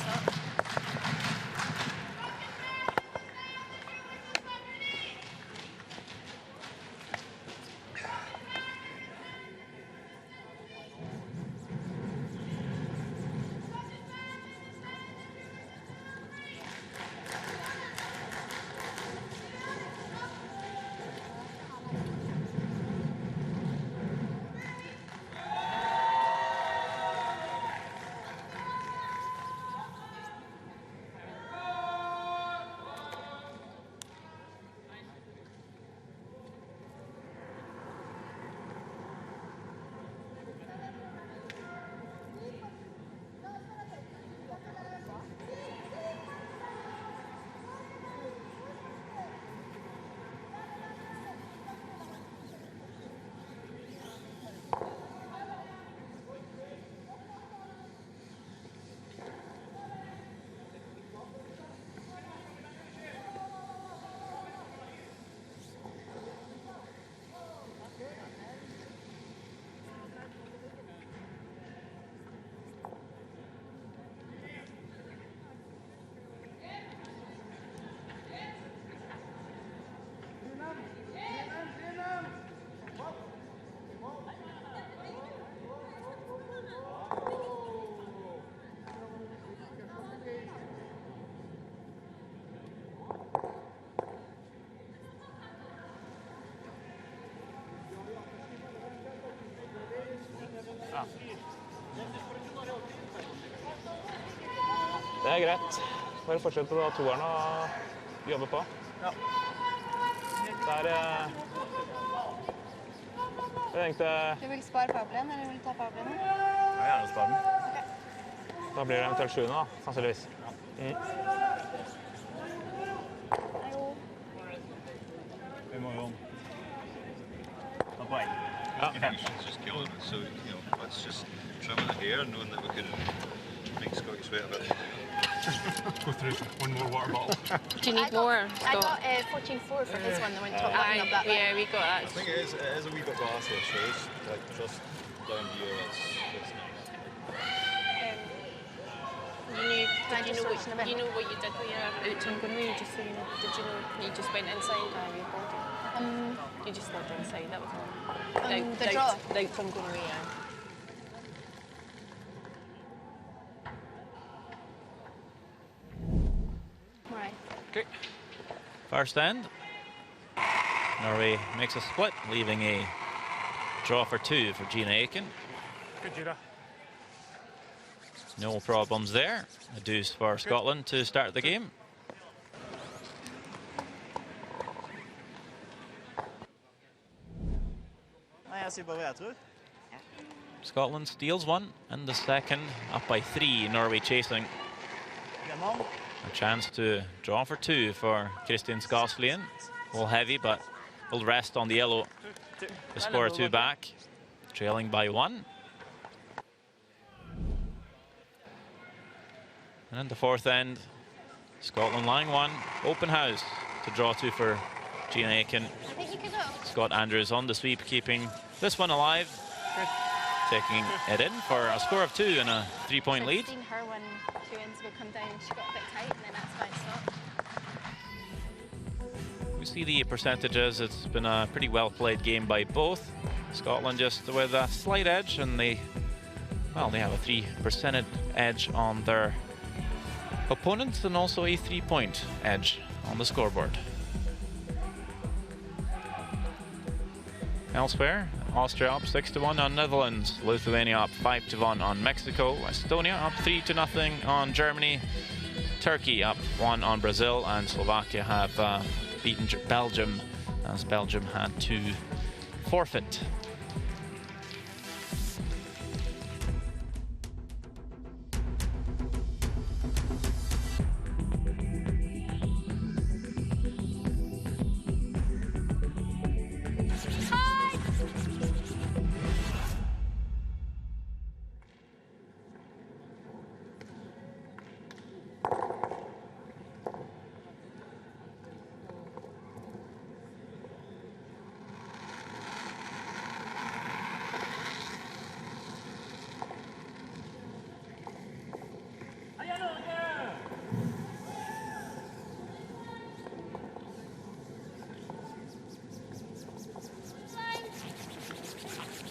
Det er greit. Bare fortsett på toeren og jobbe på. Ja. Jeg tenkte Du vil spare powerplayen, eller vil du ta powerplayen? Jeg vil gjerne spare den. da blir det eventuelt 7. da, sannsynligvis. Vi må jo ta poeng. Ja. Just killing it. So, you know, let's just trimming it here and knowing that we can make Scotty sweat a bit. Go through one more water bottle. Do you need more? I got 14.4 for his one, the one top button of that. Yeah, we got that. I think it is a wee bit glassy, so it's like just down here, it's nice. You know what you did when you were out to Norway, just so you know. Did you know you just went inside your body? You just looked inside, that was all. The draw? Out from Norway, yeah. Right. Okay. First end. Norway makes a split, leaving a draw for 2 for Gina Aiken. Good, Judah. No problems there. A deuce for Scotland to start the game. Nei, jeg sier bare hva jeg tror. Scotland steals one, and the second up by 3. Norway chasing. Gjennom. A chance to draw for 2 for Kristin Skaslien. All heavy, but will rest on the yellow to score 2 back, trailing by 1. And in the fourth end, Scotland line 1, open house to draw 2 for Gina Aiken. I think you could go. Scott Andrews on the sweep, keeping this one alive, taking it in for a score of 2 and a 3-point lead. I've seen her when 2 ends would come down, she got a bit tight, and then that's why it stopped. We see the percentages. It's been a pretty well played game by both. Scotland just with a slight edge, and they have a 3% edge on their opponents and also a 3-point edge on the scoreboard. Elsewhere, Austria up 6-1 on Netherlands, Lithuania up 5-1 on Mexico, Estonia up 3-0 on Germany, Turkey up 1 on Brazil, and Slovakia have beaten Belgium, as Belgium had to forfeit.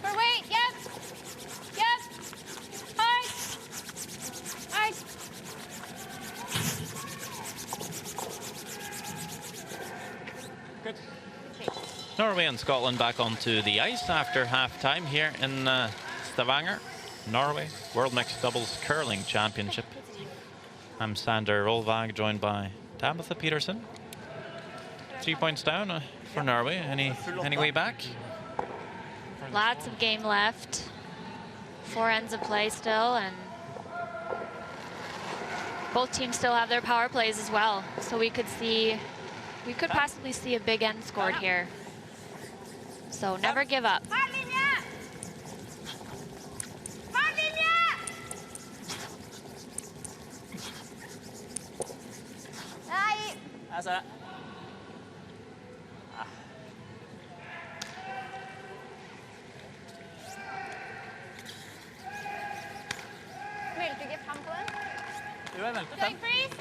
For weight, yep. Yep. Hard. Hard. Good. Norway and Scotland back onto the ice after half-time here in Stavanger, Norway, World Mixed Doubles Curling Championship. I'm Sander Rolvag, joined by Tabitha Peterson. 3 points down for Norway. Any way back? Lots of game left. 4 ends of play still, and both teams still have their power plays as well. So we could possibly see a big end scored here. So never give up. Jeg ser det. Vil du ikke 5 på den? Jo, jeg meldte 5. Going freeze?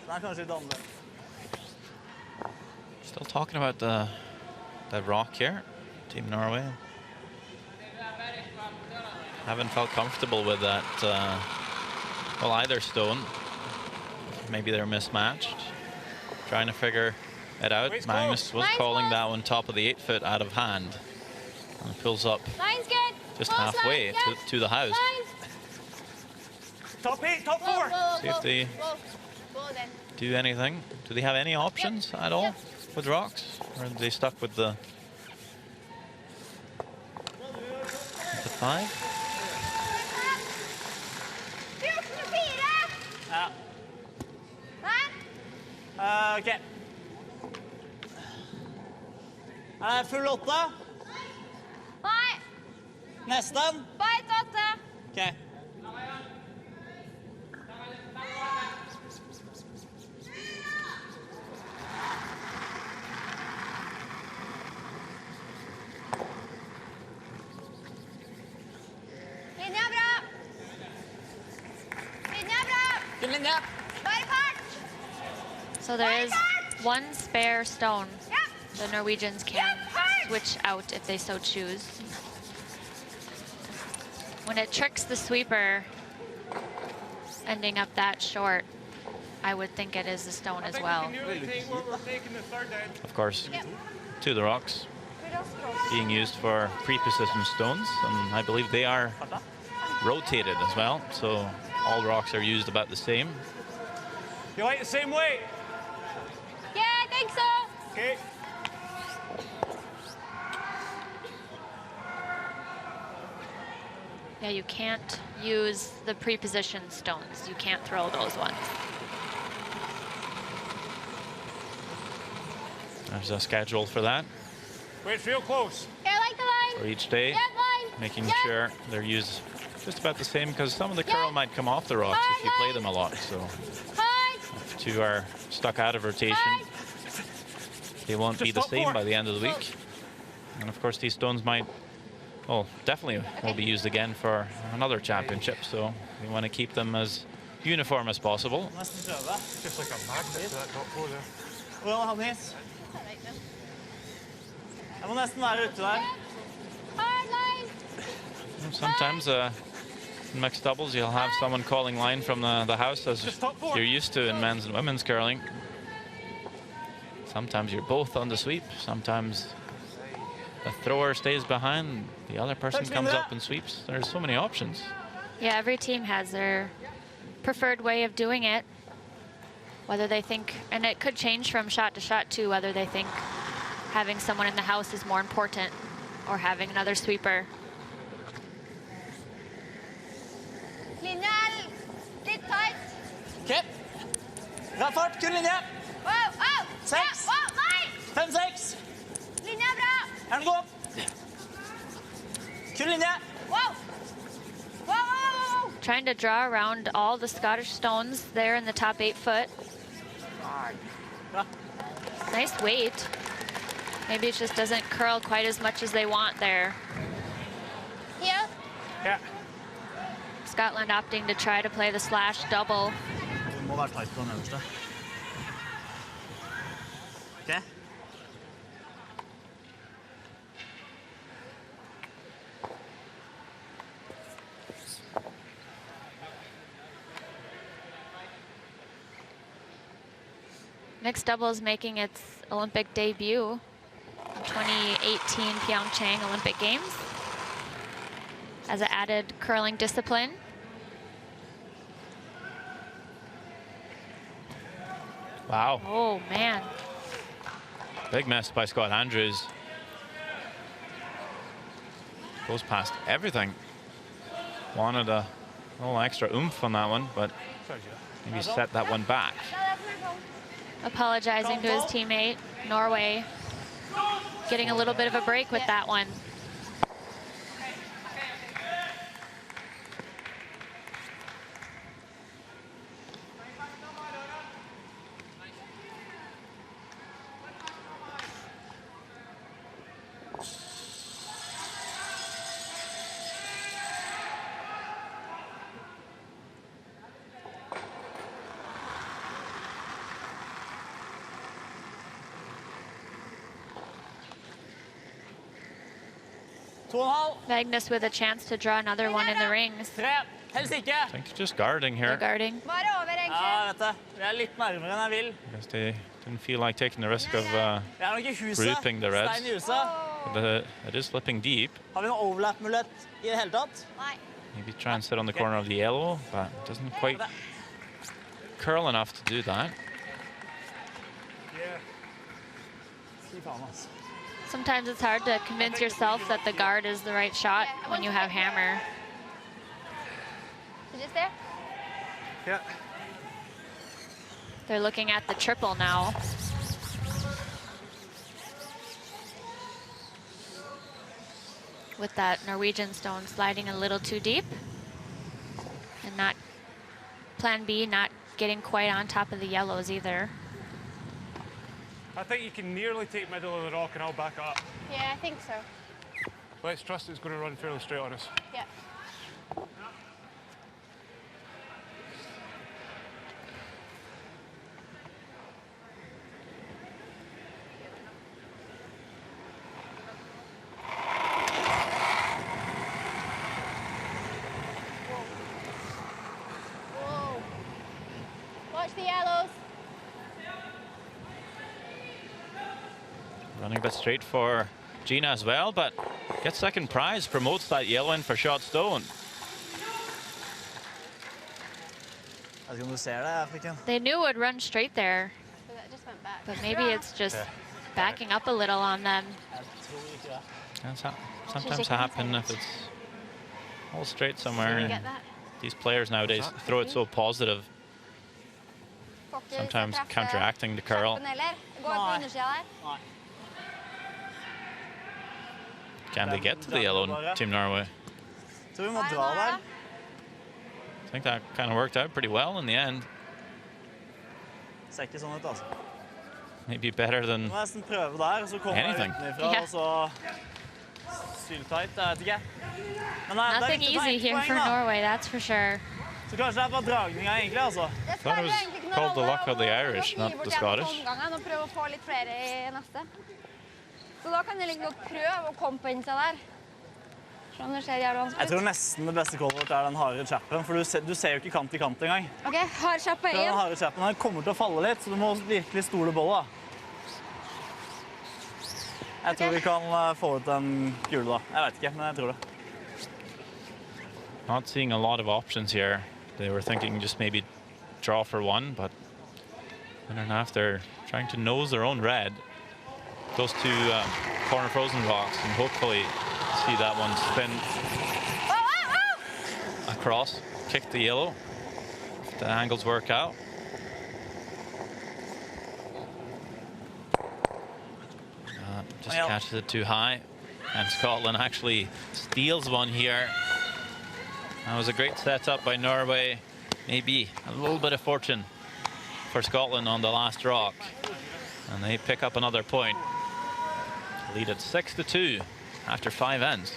Det er kanskje litt annerledes. Still talking about the rock here, Team Norway. Haven't felt comfortable with that, either stone. Maybe they're mismatched. Trying to figure it out. Magnus was calling that one top of the 8-foot out of hand. And pulls up Line's good. just Close halfway line, yeah. to the house. Lines. Top 8, top 4. See if they do anything. Do they have any options at all with rocks? Or are they stuck with the 5? Ja. OK. Full 8? Nei, Nesten? bare et 8. OK. Linja er bra. Linja er bra. Fin linje. Bare fart. So there is one spare stone Ja. the Norwegians can switch out if they so choose. When it tricks the sweeper ending up that short, I would think it is the stone as well. Of course, to the rocks being used for pre-positioned stones, and I believe they are rotated as well, so all rocks are used about the same. You like the same way? Yeah, I think so. Okay. Yeah, you can't use the pre-positioned stones. You can't throw those ones. There's a schedule for that Wait, real close. Yeah, I like the line. for each day, Yeah, line. making Yeah. sure they're used just about the same, because some of the curl might come off the rocks if you play them a lot. So Hard. if two are stuck out of rotation, they won't be the same by the end of the week. And of course, these stones might, well, definitely will be used again for another championship. So we want to keep them as uniform as possible. Nesten prøve. Just like a magnet to that top 4 there. Hvordan har vi? Jeg må nesten være ute der. Hard line. Sometimes in mixed doubles, you'll have someone calling line from the house, as you're used to in men's and women's curling. Sometimes you're both on the sweep. Sometimes the thrower stays behind, the other person comes up and sweeps. There's so many options. Yeah, every team has their preferred way of doing it. Whether they think, and it could change from shot to shot too, whether they think having someone in the house is more important or having another sweeper. Linja er litt tight. OK. Bra fart, kul linje. Wow, wow. Seks. Ja, wow, nei. 5-6. Linja er bra. Her den gå. Kul linje. Wow. Wow, wow, wow. Trying to draw around all the Scottish stones there in the top 8 foot. Bra. Nice weight. Maybe it just doesn't curl quite as much as they want there. Here. Yeah. Scotland opting to try to play the slash double. Det må være tight på den øverste. OK. Mixed doubles making its Olympic debut in 2018 Pyeongchang Olympic Games as an added curling discipline. Wow. Oh, man. Big miss by Scott Andrews. Goes past everything. Wanted a little extra oomph on that one, but maybe set that one back. Apologizing to his teammate, Norway. Getting a little bit of a break with that one. Magnus with a chance to draw another one in the rings. 3. Helst ikke. I think just guarding here. They're guarding. Bare over, Ja, egentlig. vet du. Jeg er litt nærmere enn jeg vil. I guess they didn't feel like taking the risk of Det er nok i huset. grouping the reds. Stein i huset. But it is slipping deep. Har vi noen overlap-mulighet i det hele tatt? Nei. Maybe try and sit on the corner of the yellow, but it doesn't quite curl enough to do that. Sometimes it's hard to convince yourself that the guard is the right shot when you have hammer. Did you stay? Yeah. They're looking at the triple now. With that Norwegian stone sliding a little too deep. And not, plan B, not getting quite on top of the yellows either. I think you can nearly take middle of the rock and I'll back up. Yeah, I think so. Let's trust it's going to run fairly straight on us. Yeah. Whoa. Watch the yellows. Running a bit straight for Gina as well, but gets second prize, promotes that yellow in for shot stone. They knew it would run straight there, So that just went back. but maybe it's just backing up a little on them. That's sometimes happen if it's all straight Did you somewhere. get that? These players nowadays throw it so positive, Får ikke sometimes treffe counteracting the curl. kjappen heller. Gå på undersida der. Can they get to the yellow in Team Norway? Tror vi må dra der. I think that kind of worked out pretty well in the end. Ser ikke sånn ut, altså. Maybe better than Må nesten prøve der, så kommer jeg anything. utenifra, Ja. og så syltight, jeg vet ikke. Men nei, det er Nothing viktig å ta easy ett here poeng, for da. Norway, that's for sure. Så kanskje det er bare dragninga egentlig, altså. Det Thought it was spiller egentlig ikke called the noen luck of the rolle om Irish, å not snu bort the gjennom Scottish. omgangene og prøve å få litt flere i neste. Så da kan jeg liksom godt prøve å komme på innsida der. Se om det ser jævlig vanskelig Jeg ut. tror nesten det beste callet vårt er den harde chappen, for du ser jo ikke kant i kant engang. Ok, har kjapp på Den én. harde chappen her kommer til å falle litt, så du må virkelig stole bolla. Jeg tror vi kan få ut en kule da. Jeg vet ikke, men jeg tror det. Not seeing a lot of options here. They were thinking just maybe draw for one, but I don't know if they're trying to nose their own red. Those two corner frozen rocks, and hopefully see that one spin across, kick the yellow. If the angles work out. Just catches it too high, and Scotland actually steals one here. That was a great setup by Norway. Maybe a little bit of fortune for Scotland on the last rock, and they pick up another point. Lead at 6-2 after 5 ends.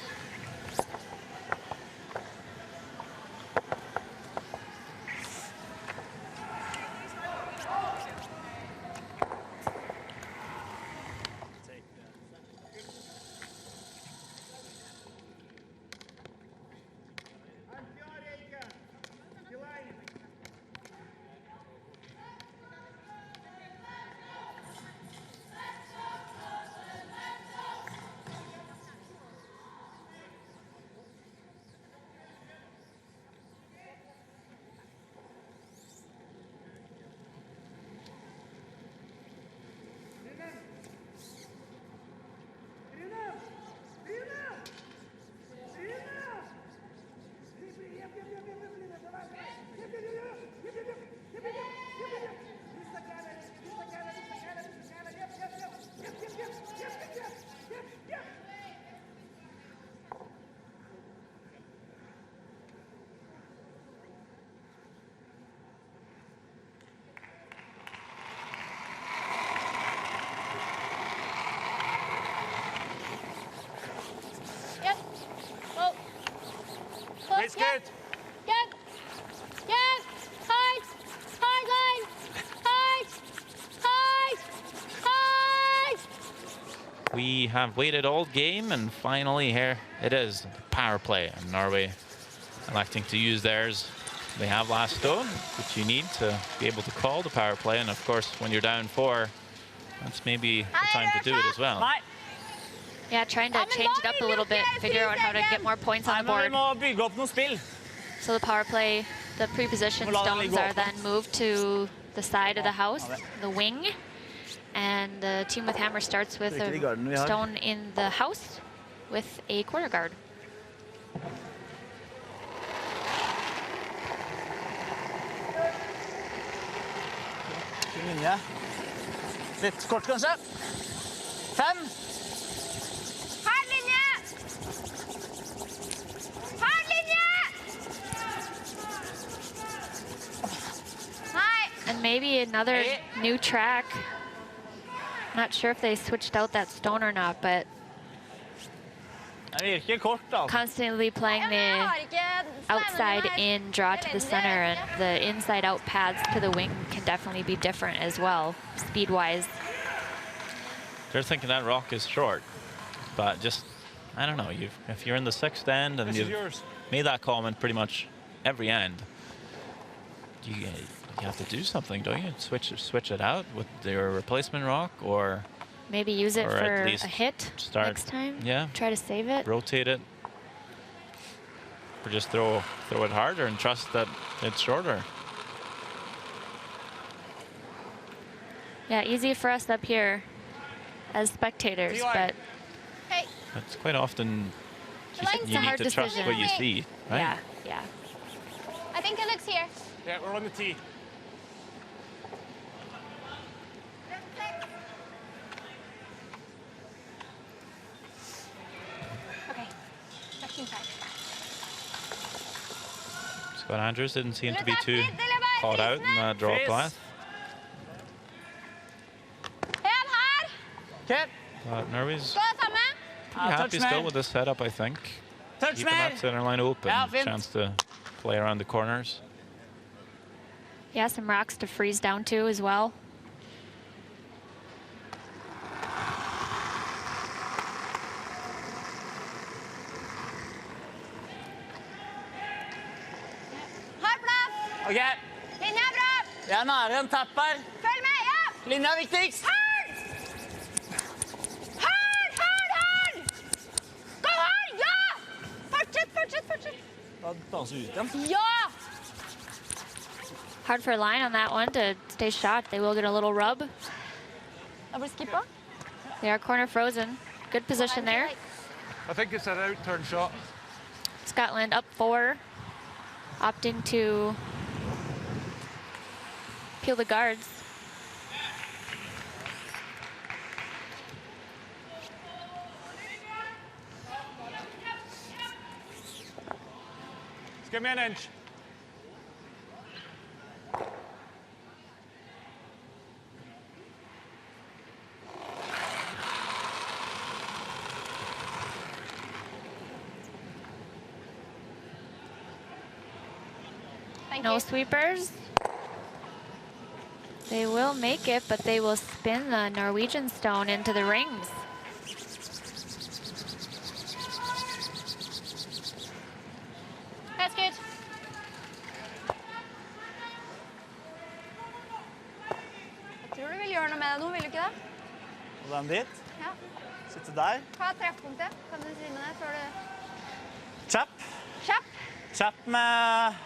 Good. Well. Close. It's good. Good. Good. Hard. Hard line. Hard. Hard. Hard. We have waited all game, and finally here it is, the power play. And Norway electing to use theirs. They have last stone, which you need to be able to call the power play. And of course, when you're down 4, that's maybe the time to do it as well. Nei, Yeah, trying to change it up a little bit, figure out how to get more points on the Nei, men vi board. må bygge opp noe spill. So the power play, the pre-positioned Well, I'll stones go are up. then moved to the side of the house, the wing. And the team with hammer starts with Virkelig garden vi a har. stone in the house with a corner guard. Fin linje. Litt kort, kanskje. 5. Hard linje! Hard linje! Nei. And maybe another Hey. new track. Not sure if they switched out that stone or not, but Den virker kort, da. constantly playing Ja, men jeg the har ikke outside steinene her. in draw to the center, and the inside out paths to the wing can definitely be different as well, speed wise. They're thinking that rock is short, but just, I don't know, if you're in the 6th end and This is you've yours. made that call in pretty much every end, you have to do something, don't you? Switch it out with your replacement rock, or Maybe use it Or at for a least hit start- next time. yeah. Try to save it. rotate it, or just throw it harder and trust that it's shorter. Yeah, easy for us up here as spectators, Eli. but Hey, It's quite often The line's a you need hard to trust decision. what you see, right? yeah, yeah. I think it looks here. Yeah, we're on the tee. Okay. Back inside. Scott Andrews didn't seem to be Look, too that's it, det er bare caught out in that draw Freeze. path. En her. OK. But Norway's Gå det samme. pretty touch happy still mer. with this setup, I think. Touch Keeping that mer. center line open, Yeah, fint. chance to play around the corners. Yeah, some rocks to freeze down to as well. Hard plass. OK. Linja er bra. Vi er nære en tapp her. Følg med. Ja. Linja er viktigst. Hard. Hard, hard, hard. Gå hard. Ja. Fortsett, fortsett, fortsett. Da danser vi ut igjen. Ja. Hard for a line on that one to stay shot. They will get a little rub. Da blir det skippa. They are corner frozen. Good position there. I think it's an out-turn shot. Scotland up 4, opting to peel the guards. Just give me an inch. Thank No you. sweepers. They will make it, but they will spin the Norwegian stone into the rings. That's good. Jeg tror du vil gjøre noe med det nå, vil du ikke det? Og den dit. Ja. Sitte der. Hva er treffpunktet? Kan du si med det før du... Chap. Kjapp. Chap med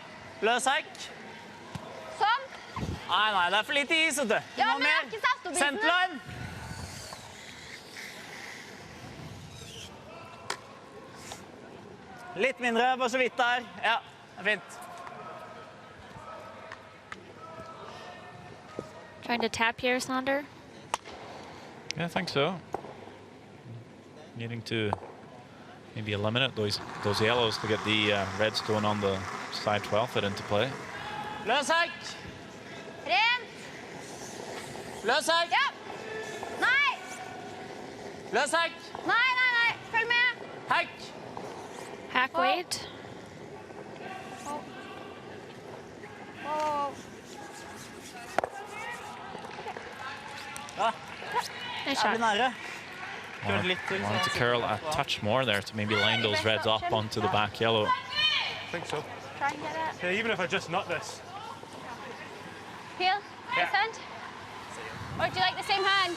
løs hekk. Sånn. Nei, nei, det er for lite is, vet du. Ja, men jeg har ikke satt opp isene. Centerline. Litt mindre, bare så vidt der. Ja, det er fint. Trying to tap here, Sander. Yeah, I think so. Needing to maybe eliminate those yellows to get the red stone on the side 12 fit into play. Løs hekk. Rent. Løs hekk. Ja. Nei. Løs hekk. Nei, nei, nei. Følg med. Hekk. Hack Oh. weight. Åh. Ja, Nice jeg blir shot. nære. Kjørt litt til. Wanted to curl a touch more there to maybe line those reds up onto the back yellow. I think so. Try and get it. Yeah, even if I just nut this. Peel. Yeah. This hand. Or do you like the same hand?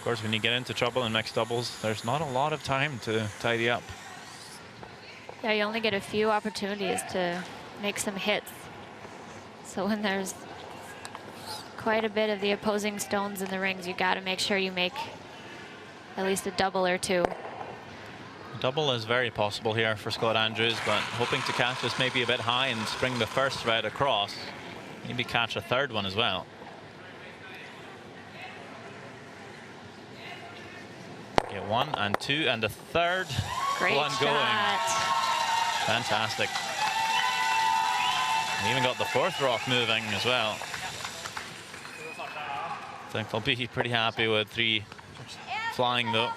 Of course, when you get into trouble in mixed doubles, there's not a lot of time to tidy up. Yeah, you only get a few opportunities to make some hits. So when there's quite a bit of the opposing stones in the rings, you got to make sure you make at least a double or two. Double is very possible here for Scott Andrews, but hoping to catch this maybe a bit high and spring the first red across. Maybe catch a third one as well. Get 1 and 2 and a third Great one shot. going. Fantastic. And even got the fourth rock moving as well. I think they'll be pretty happy with 3 flying though.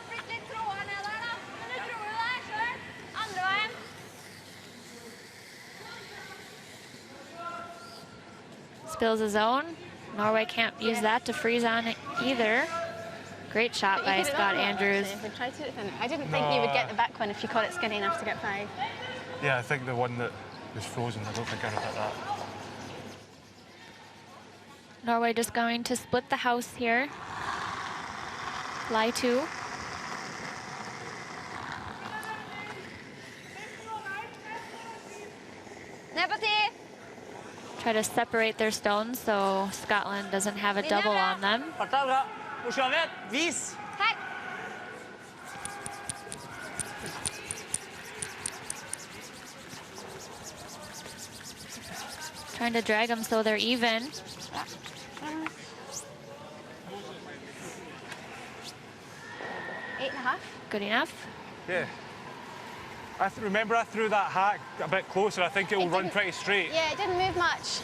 Spills his own. Norway can't use that to freeze on it either. Great shot by Scott Andrews. I didn't think you would get the back one if you caught it skinny enough to get 5. Yeah, I think the one that was frozen, I don't think I would hit that. Norway just going to split the house here. Fly 2. Try to separate their stones so Scotland doesn't have a double on them. Vis! Trying to drag them so they're even. 8.5. Good enough. Yeah. Remember I threw that hack a bit closer. I think it will run pretty straight. Yeah, it didn't move much.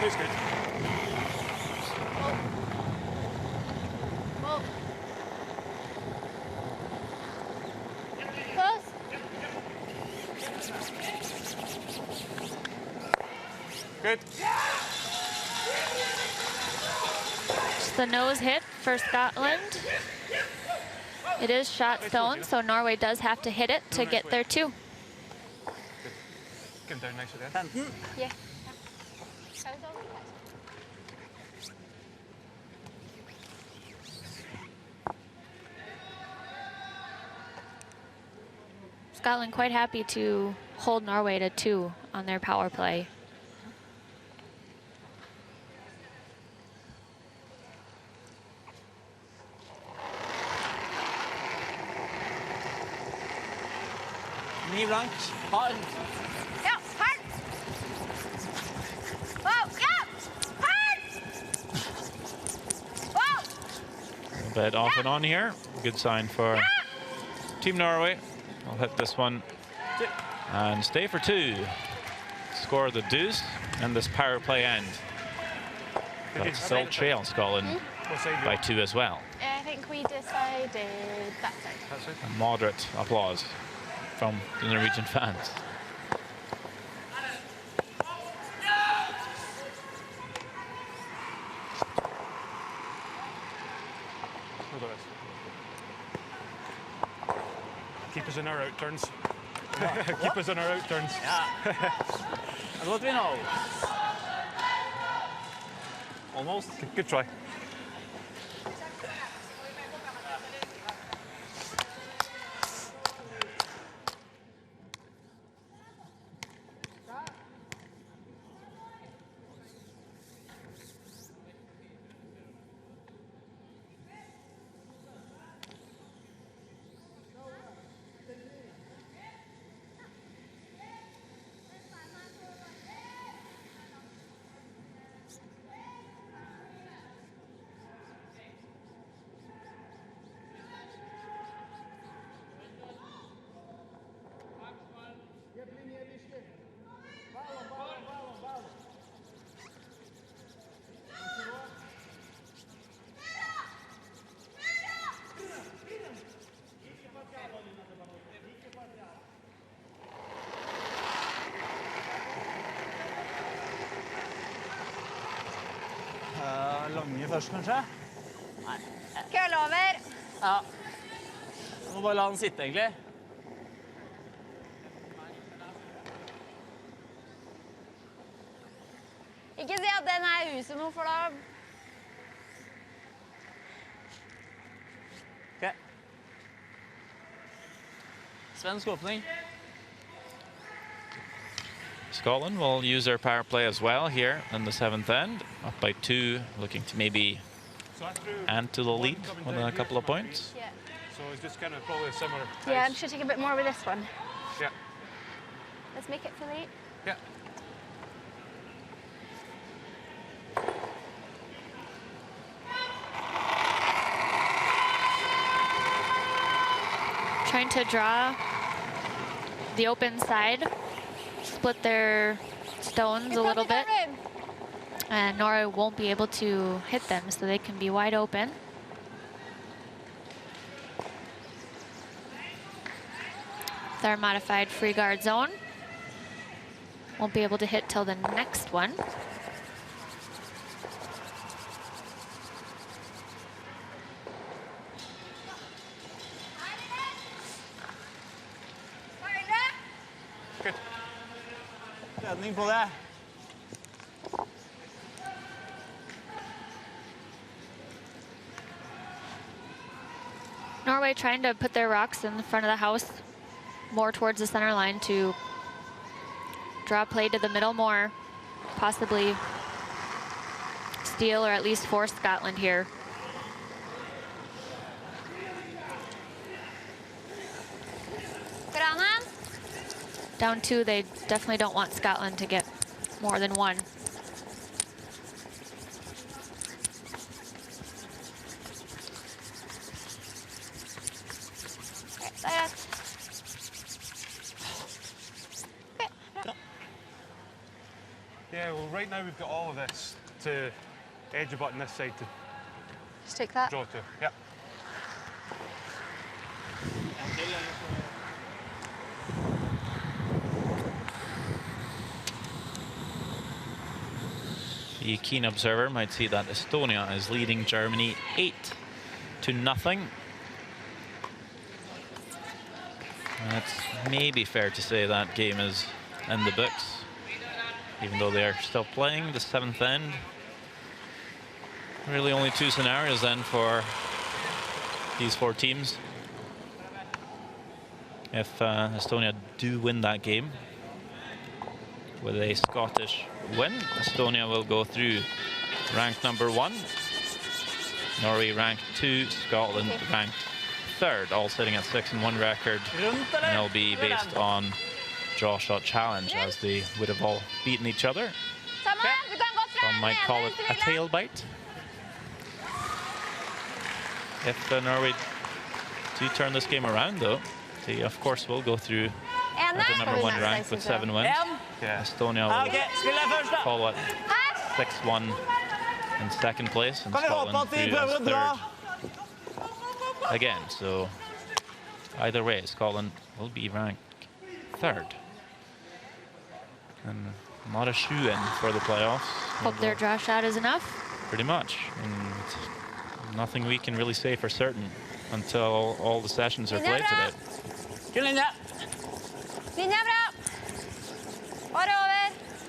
It's good. Whoa. Close. Good. Just the nose hit for Scotland. It is shot stone, so Norway does have to hit it to get their 2. Get down nice again. Yeah. Scotland quite happy to hold Norway to 2 on their power play. Ni blank. Hard. Ja, hard. Wow, yeah, hard. Wow. A bit off and on here. Good sign for Team Norway. I'll hit this one and stay for 2. Score the deuce and this power play end. But still trail Scotland by 2 as well. I think we decided that side. A moderate applause from the Norwegian fans. Keep us in our out turns. Keep us in our out turns. Yeah. That's what we know. Almost. Good try. først, kanskje? Kølle over. Ja. Må bare la han sitte, egentlig. Ikke si at den er huset nå, for da... Ok. Svensk åpning. Scotland will use their power play as well here in the 7th end. Up by 2, looking to maybe add to the lead with a couple of points. Yeah. So it's just kind of probably a similar Yeah, pace. I should take a bit more with this one. Yeah. Let's make it for late. Yeah. Trying to draw the open side, split their stones a little bit, and Norway won't be able to hit them, so they can be wide open. Their modified free guard zone. Won't be able to hit till the next one. Good. Ledning på det. Norway trying to put their rocks in the front of the house, more towards the center line to draw play to the middle more, possibly steal or at least force Scotland here. Down 2, they definitely don't want Scotland to get more than 1. Yeah, well, right now we've got all of this to edge a button this side to Just take that. draw to. Yeah. The keen observer might see that Estonia is leading Germany 8-0. It's maybe fair to say that game is in the books, even though they are still playing the 7th end. Really only 2 scenarios then for these 4 teams. If Estonia do win that game with a Scottish win, Estonia will go through ranked number 1, Norway ranked 2, Scotland ranked 3rd, all sitting at 6-1 record, and it'll be based on draw shot challenge, as they would have all beaten each other. Some might call it a tail bite. If Norway do turn this game around, though, they of course will go through as the number 1 rank with 7 wins. Yeah. Estonia will follow at 6-1 in 2nd place, and Scotland through as 3rd again. So either way, Scotland will be ranked 3rd. And not a shoe-in for the playoffs. Hope their draw shot is enough. Pretty much. And nothing we can really say for certain until all the sessions are played today.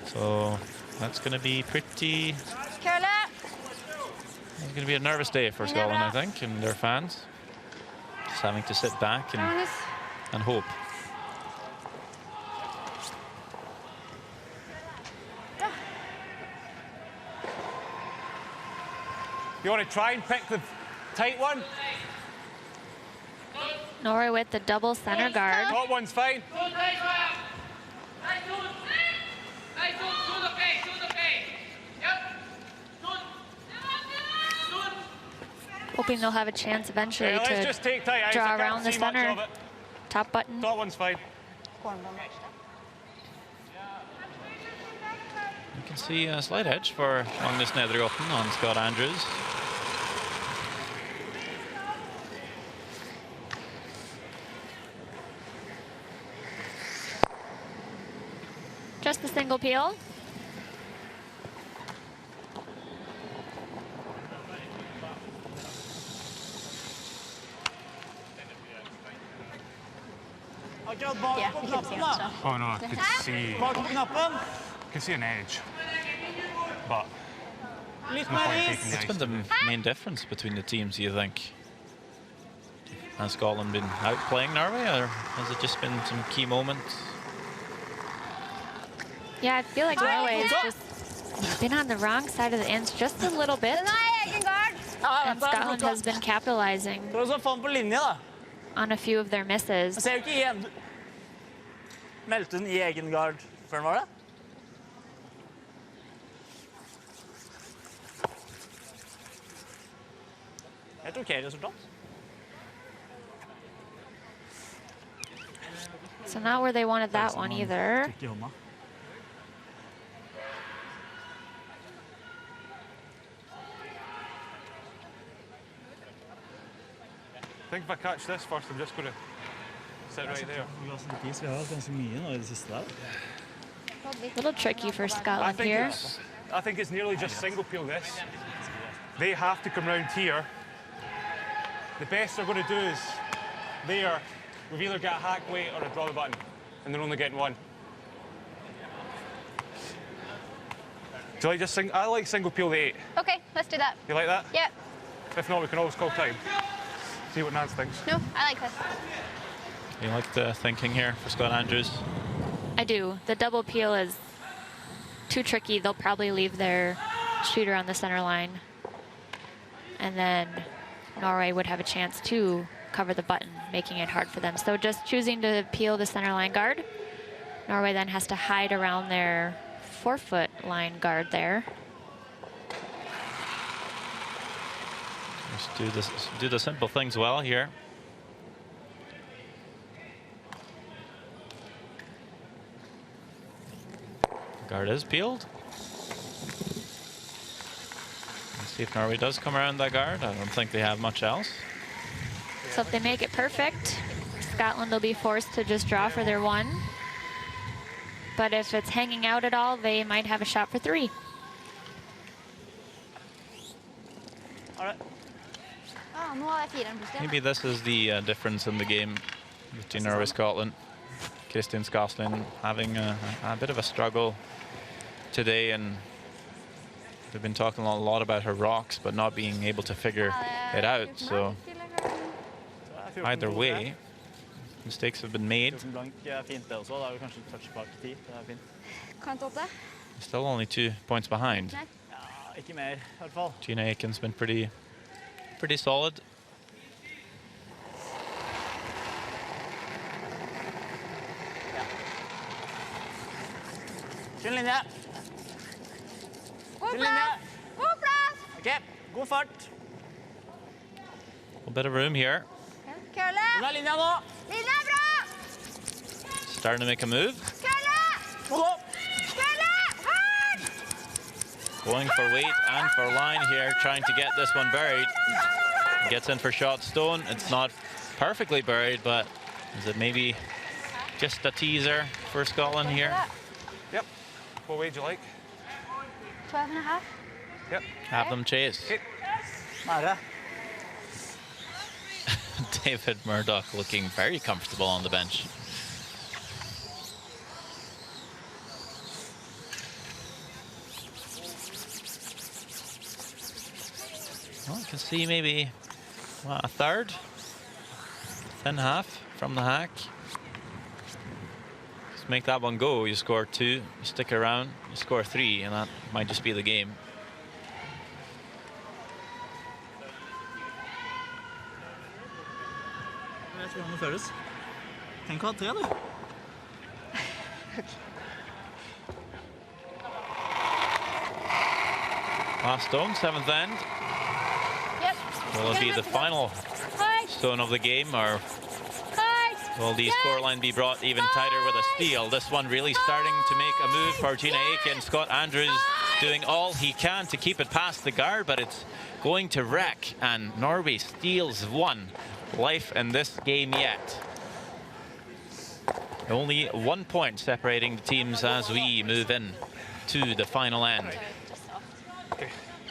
So that's going to be pretty... It's going to be a nervous day for Scotland, I think, and their fans. Just having to sit back and hope. You want to try and pick the tight one? Norway with the double center guard. Top one's fine. Hoping they'll have a chance eventually Yeah, let's to just take tight ice. draw I can't around the see much center. of it. Top button. Top one's fine. You can see a slight edge for Magnus Nedregotten on Scott Andrews. Just the single peel. akkurat bak Yeah, på you can see knappen, it, da. so. Oh no, I could see. Bak på knappen. I could see an edge. But Litt no mer point is. taking the What's ice. been the main difference between the teams, do you think? Has Scotland been outplaying Norway, or has it just been some key moments? Yeah, I feel like Norway's just been on the wrong side of the ends just a little bit. Den er egen gard. Ja, And dette er Scotland has been capitalizing Det var sånn faen på linje, da. on a few of their misses. Jeg ser jo ikke igjen. Meldte hun i egen gard før den var det? Helt ok resultat. So not where they wanted that one either. Trykk i hånda. I think if I catch this first, I'm just going to sit right there. Vi har hatt ganske mye nå i det siste der. A little tricky for I Scotland think here. it's nearly just single peel this. They have to come round here. The best they're going to do is there. We've either got a hack weight or a draw the button, and they're only getting one. Do you like just I like single peel the 8. Okay, let's do that. You like that? Yeah. If not, we can always call time. See what Nance thinks. No, I like this. You like the thinking here for Scott Andrews? I do. The double peel is too tricky. They'll probably leave their shooter on the center line. And then Norway would have a chance to cover the button, making it hard for them. So just choosing to peel the center line guard. Norway then has to hide around their 4-foot line guard there. Just do the simple things well here. Guard is peeled. Let's see if Norway does come around that guard. I don't think they have much else. So if they make it perfect, Scotland will be forced to just draw for their 1. But if it's hanging out at all, they might have a shot for 3. All right. Ah, nå er 4 plutselig. Maybe this is the difference in the game between Norway and Scotland. Kristin Skaslin having a bit of a struggle today, and they've been talking a lot about her rocks, but not being able to figure it out. So either way, mistakes have been made. 14 blank er fint det også. Da er vi kanskje touch bak 10. Det er fint. Kant 8. Still only 2 points behind. Ja, ikke mer i hvert fall. Gina Aiken's been pretty solid. Fin linje. God Fin linje. plass! God plass! Ok, god fart. A bit of room here. Kølle! Den er linja nå. Linja er bra! Starting to make a move. Kølle! Gå. Kølle! Hard! Going for weight and for line here, trying to get this one buried. Gets in for shot stone. It's not perfectly buried, but is it maybe just a teaser for Scotland here? Yep. What weight do you like? 12.5. Yep. Have them chase. Nære. David Murdoch looking very comfortable on the bench. Well, you can see maybe a third, thin half from the hack. Just make that one go. You score 2, you stick around, you score 3, and that might just be the game. Jeg vet hvordan det føles. Tenk å ha 3, du. Last stone, 7th end. Yep. Will it be the final stone of the game, or will the scoreline be brought even tighter with a steal? This one really starting to make a move for Gina Aiken. Scott Andrews doing all he can to keep it past the guard, but it's going to wreck, and Norway steals 1. Life in this game yet. Only 1 point separating the teams as we move in to the final end.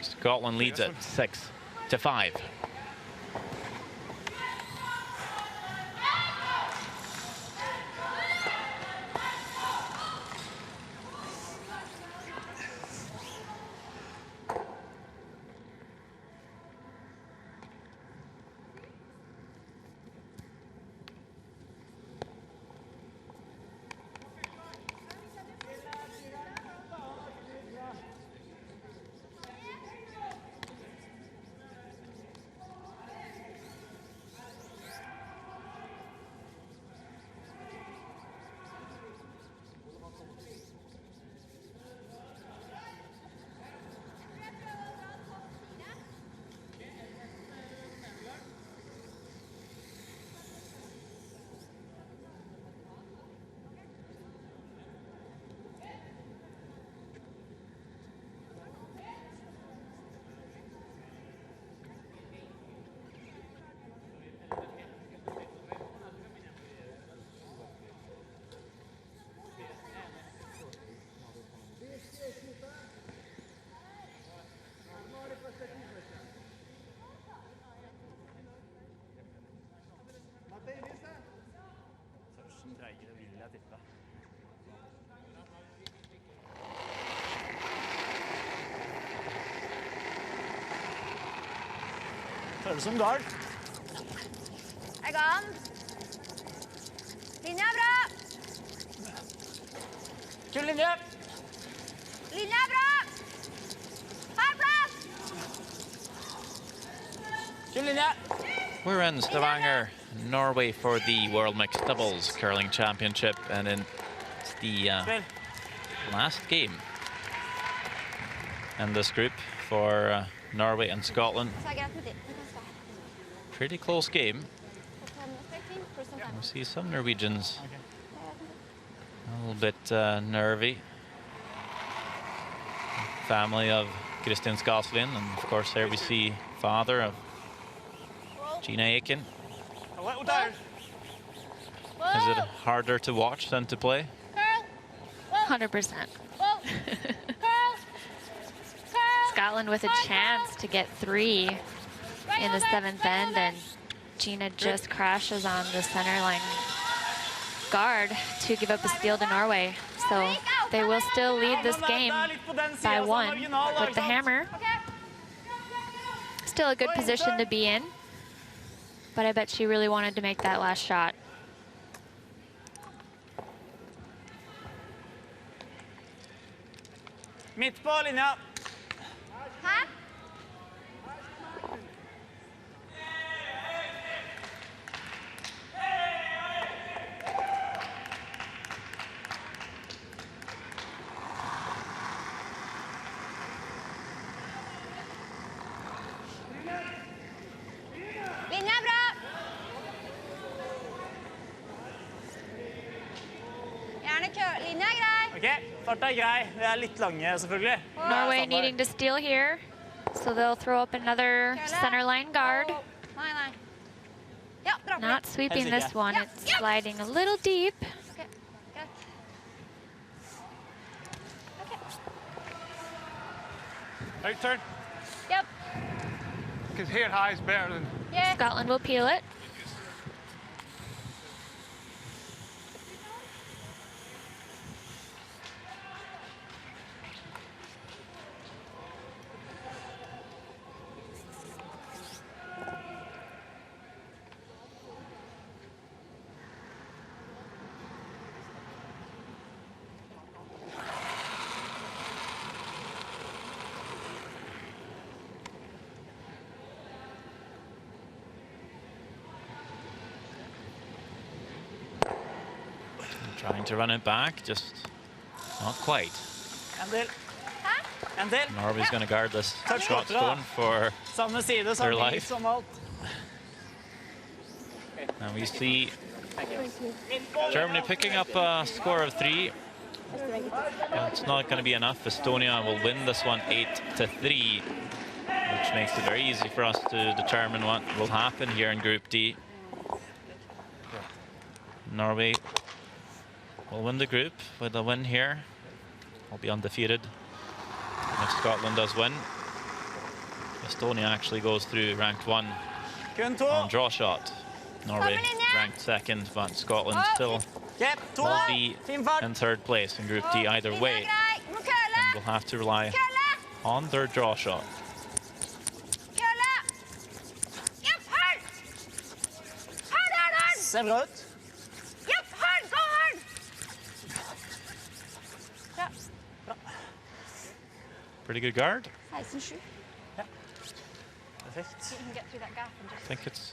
Scotland leads it 6-5. feigere, vil jeg tippe. Føles som guard. Egan. Linja er bra. Kul linje! Linja er bra. Her plass. Kul linje! We're in Stavanger, Norway for the World Mixed Doubles Curling Championship, and it's the last game in this group for Norway and Scotland. Så er greit med det. Du kan stå her. Pretty close game. Så 10 minutter, fint, pluss en time. We see some Norwegians a little bit nervy. Family of Kristin Skaslien, and of course here we see father of Gina Aiken. A little down. Is it harder to watch than to play? 100%. Scotland with a chance to get 3 in the 7th end, and Gina just crashes on the center line guard to give up a steal to Norway. So they will still lead this game by 1 with the hammer. Still a good position to be in, but I bet she really wanted to make that last shot. Midt på linja. Hæ? Linja er bra. Gjerne kø. Linja er grei. Ok, farta er grei. Vi er litt lange, selvfølgelig. Norway needing to steal here, so they'll throw up another center line guard. Nei, nei. Ja, dra på. Not sweeping this one, it's sliding a little deep. Ok, greit. Out turn. Yep. Because here high is better than. Yeah. Scotland will peel it. Trying to run it back, just not quite. En del. En del. Norway's going to guard this Touch shot kortere, da. stone for, Samme side, Their samme life. is som alt. and we see Germany picking up a score of 3. It's not going to be enough. Estonia will win this one 8-3, which makes it very easy for us to determine what will happen here in Group D. Norway will win the group with a win here. Will be undefeated. And if Scotland does win, Estonia actually goes through ranked 1 Kun to. on draw shot. Norway ranked 2nd, but Scotland still Jep, to. will be Fin fart. in 3rd place in Group D either way. Linja er grei. Du må køle. And will have to rely Køle. on their draw shot. Køle. Yep, hard. Hard, hard, hard. Ser bra ut. Yep, hard, go hard. Ja. Pretty good guard. 16-7. Perfekt. You can get through that gap and I just... think it's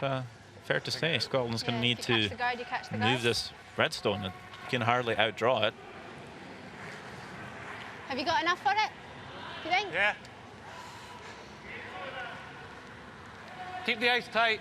fair to say Scotland's going to need if you to catch the guard, you catch the move guard. this redstone. It can hardly outdraw it. Have you got enough for it? Do you think? Yeah. Keep the ice tight.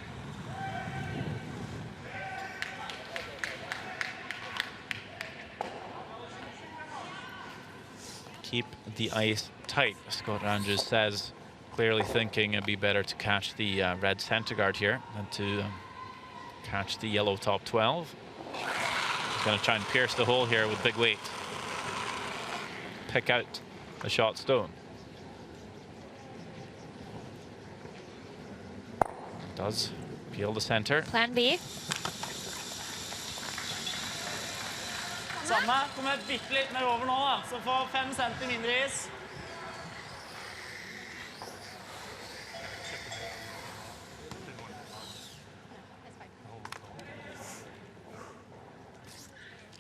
Keep the ice tight, Scott Andrews says, clearly thinking it'd be better to catch the red center guard here than to catch the yellow top 12. He's going to try and pierce the hole here with big weight. Pick out the shot stone. Does peel the center. Plan B. Samme. Kommer bitte litt mer over nå, da. Så får 5 cm mindre is.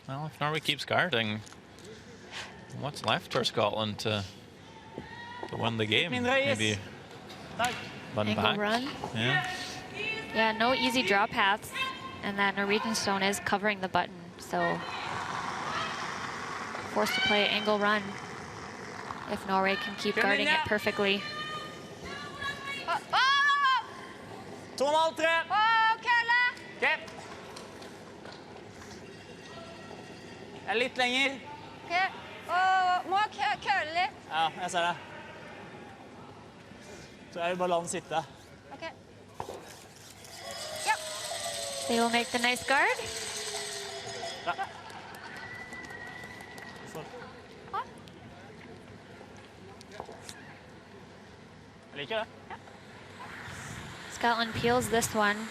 Well, if Norway keeps guarding, what's left for Scotland to win the game? Maybe run Angle back. run. Yeah. Yeah, no easy draw paths, and that Norwegian stone is covering the button, so forced to play angle run if Norway can keep guarding it perfectly. 2,5, 3. Kølle! OK. Jeg er litt lenger. Ok, må køle litt. Ja, jeg ser det. Så jeg vil bare la den sitte. Ok. Ja. They will make the nice guard. Ja. Jeg liker det. Scotland peels this one.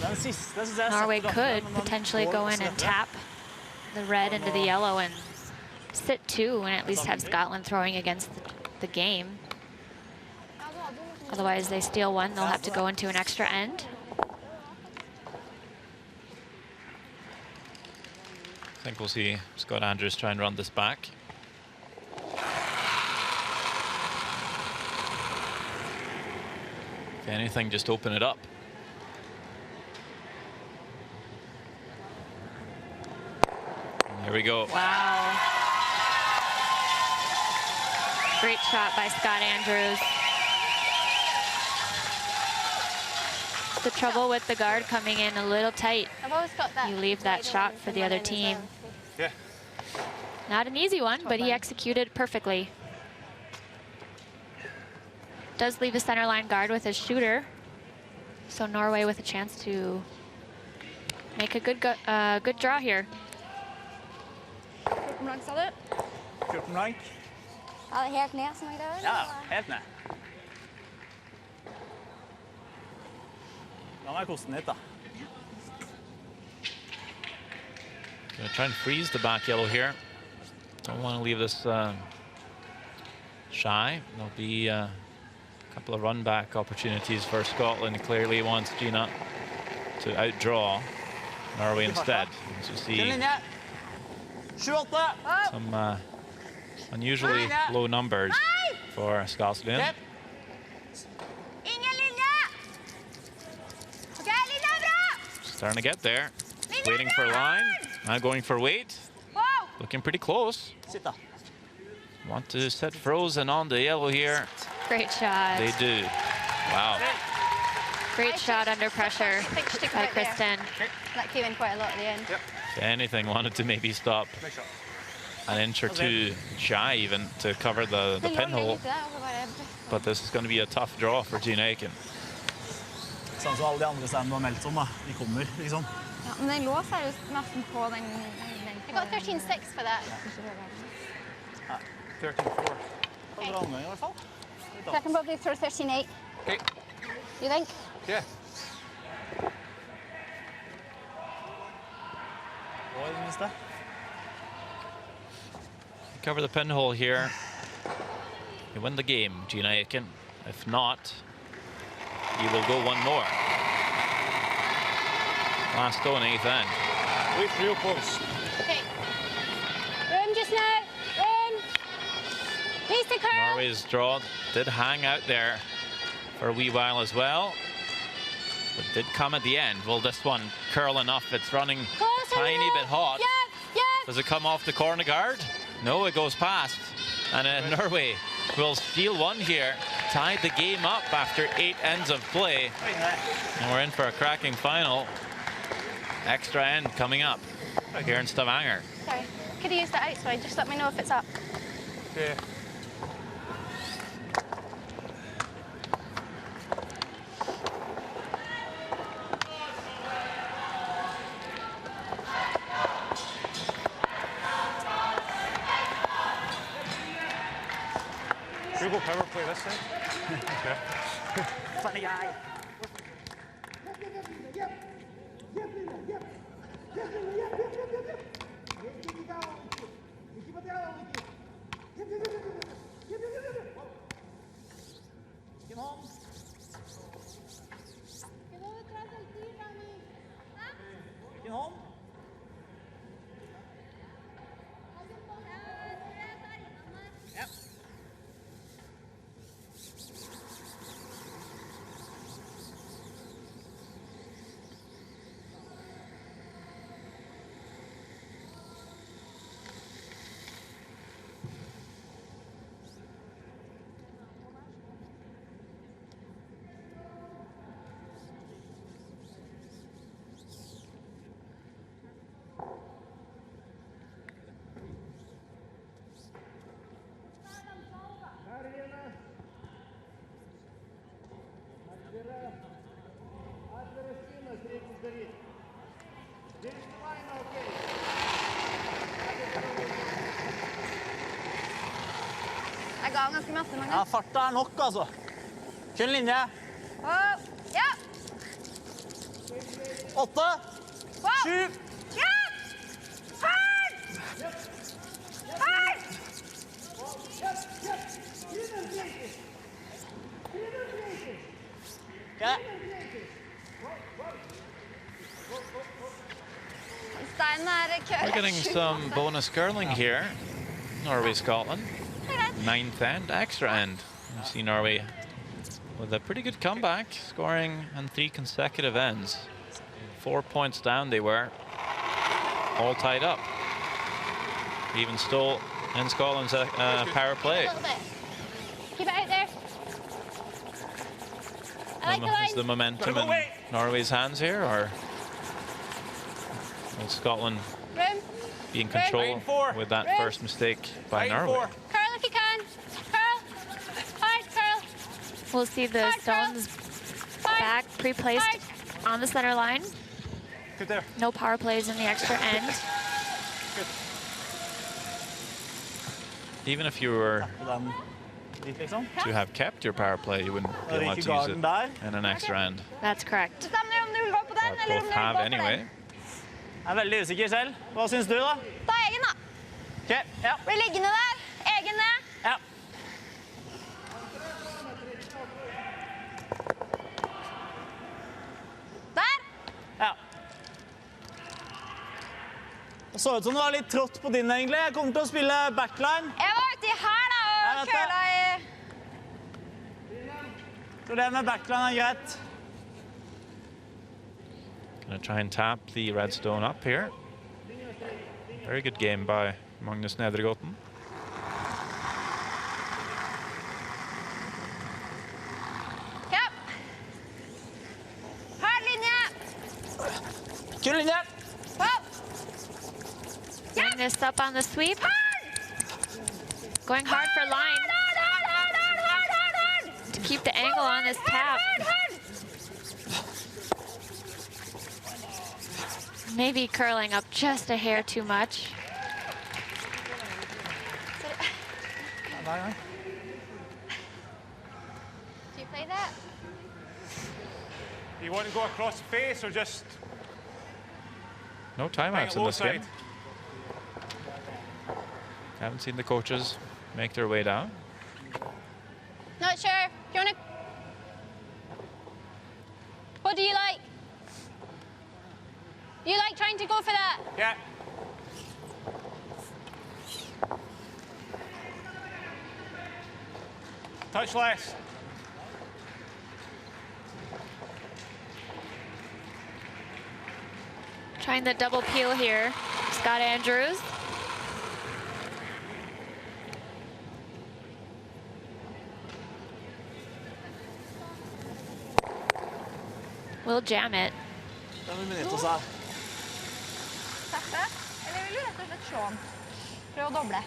Den siste synes jeg Norway setter could raffen, men den potentially går go også in and videre. tap the red into the yellow and sit 2 and at least have Scotland throwing against the game. Otherwise, they steal 1, they'll have to go into an extra end. I think we'll see Scott Andrews try and run this back. If anything, just open it up. There we go. Wow. Great shot by Scott Andrews. The trouble with the guard coming in a little tight. I've always got that. You leave that shot for the other team. Yeah. Not an easy one, but he executed perfectly. Does leave a center line guard with his shooter. So Norway with a chance to make a good draw here. Hvor langt sa du? 14 blank. Ja, det er helt ned som jeg gjør. Ja, helt ned. La meg koste den litt, da. Gonna try and freeze the back yellow here. Don't want to leave this shy. There'll be a couple of run back opportunities for Scotland. Clearly wants Gina to outdraw Norway instead. As you see, Linje. 7-8. some unusually low numbers for Scotland. Yep. Ingen linje! Ok, linje er bra! Starting to get there. Waiting for line. Now going for weight. Wow! Looking pretty close. Sitt, da. Want to set frozen on the yellow here. Great shot. They do. Wow. Great shot under pressure I think stick by right there. Kristen. That came in quite a lot at the end. If anything, wanted to maybe stop Nice shot. an inch or two shy even to cover the Det lå pinhole. litt der, og så bare... But this is going to be a tough draw for Gina Aiken. Sånn som alle de andre stedene du har meldt om, da. De kommer, liksom. Ja, men den lå seriøst nesten på den... I got 13-6 for that. 13-4. Andre omgang, i hvert fall. So I can probably throw 13-8. Okay. You think? Yeah. Og i det minste. Cover the pinhole here. You win the game, Gina Aiken. If not, you will go one more. Last stone, 8th end. Wait, real close. Okay. Room just now. Room. Please to curl. Norway's draw did hang out there for a wee while as well, but did come at the end. Will this one curl enough? It's running a tiny bit hot. Yeah. Does it come off the corner guard? No, it goes past. And Norway will steal one here. Tied the game up after 8 ends of play. And we're in for a cracking final. Extra end coming up here in Stavanger. Sorry. Could have used that outside. Just let me know if it's up. Yeah. Should we go power play this time? Yeah. Funny guy. legger av ganske masse, Magnus. Ja, farta nok, altså. Kun linje. Og, ja. 8, 7. Ja! Hard! Hard! Okay. Stein We're getting some bonus curling here. Norway, Scotland. 9th end, extra end. You see Norway with a pretty good comeback, scoring on 3 consecutive ends. 4 points down they were, all tied up. Even stole in Scotland's power play. Keep it out there. I like the line. Is the momentum in Norway's hands here, or will Scotland be in control with that first mistake by Norway? Curl if you can. Curl. Hard, curl. We'll see the stones back pre-placed on the center line. Good there. No power plays in the extra end. Good. Even if you were to have kept your power play, you wouldn't be allowed to use it in an extra end. That's correct. But both have anyway. Jeg veldig usikker selv. Hva synes du da? Ta egen da. Ok, ja. Blir liggende der. Egen ned. Ja. Der. Ja. Det så ut som det var litt trått på din egentlig. Jeg kommer til å spille backline. Jeg var ute i her da, og køla i... Så det med backline greit. Gonna try and tap the red stone up here. Very good game by Magnus Nedregotten. Ja. Hard linje. Kul linje. Magnus up on the sweep. Going hard for line. To keep the angle on this tap. Maybe curling up just a hair too much. Do you play that? Do you want to go across the face or just... No timeouts in this game. Haven't seen the coaches make their way down. Not sure. Do you want to... What do you like? You like trying to go for that? Yeah. Touch less. Trying the double peel here. Scott Andrews. We'll jam it. Den vil benytte oss av. Tette? Eller vil du rett og slett slå den? Prøv å doble.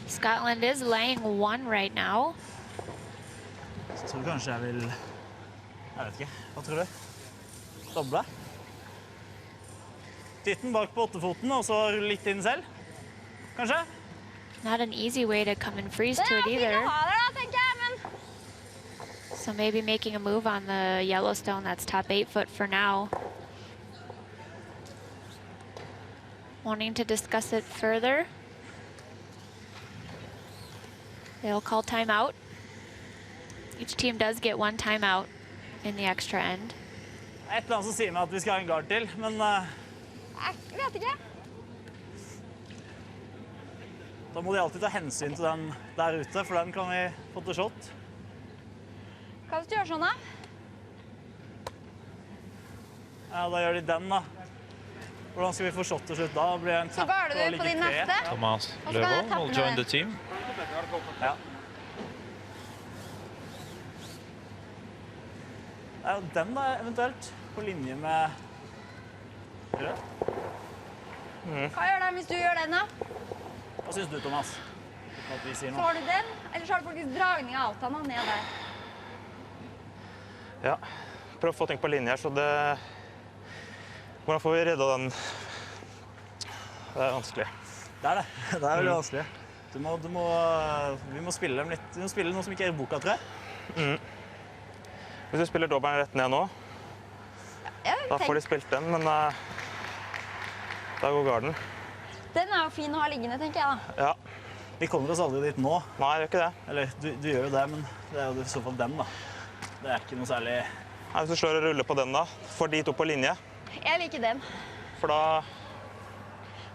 Scotland is laying 1 right now. Så tror kanskje jeg vil... Jeg vet ikke. Hva tror du? Doble? Dytten bak på 8-foten, og så litt inn selv? Kanskje? Not an easy way to come and freeze to it Det either. fint å ha der da, tenker jeg, men... So maybe making a move on the Yellowstone that's top 8 foot for now. Wanting to discuss it further. They'll call timeout. Each team does get 1 timeout in the extra end. Et eller annet som sier meg at vi skal ha en guard til, men Jeg vet ikke. da må de alltid ta hensyn til den der ute, for den kan vi få til shot. Hva hvis du gjør sånn da? Ja, da gjør de den da. Hvordan skal vi få shot til slutt da? Da blir det en Så tap går og du på ligge din 3. neste. Thomas Og så kan jeg Løvold tappe will med join det. the team. Ja. Det er jo den da, eventuelt, på linje med... Rød. Hva gjør de hvis du gjør den da? Hva synes du, Thomas? Uten at vi sier Så noe. har du den, eller så har du faktisk dragning av avtalen og ned der. Ja, prøv å få ting på linje her, så det... Hvordan får vi redda den? Det er vanskelig. Det er det. Det er veldig vanskelig. Vi må spille dem litt. Vi må spille noe som ikke er i boka, tror jeg. Hvis du spiller dobbelen rett ned nå, da får de spilt den, men da går garden. Den er jo fin å ha liggende, tenker jeg da. Ja. Vi kommer oss aldri dit nå. Nei, jeg gjør ikke det. Eller, du gjør jo det, men det er jo i så fall den, da. Det er ikke noe særlig... Nei, hvis du slår og ruller på den da, får de to på linje. Jeg liker den. For da...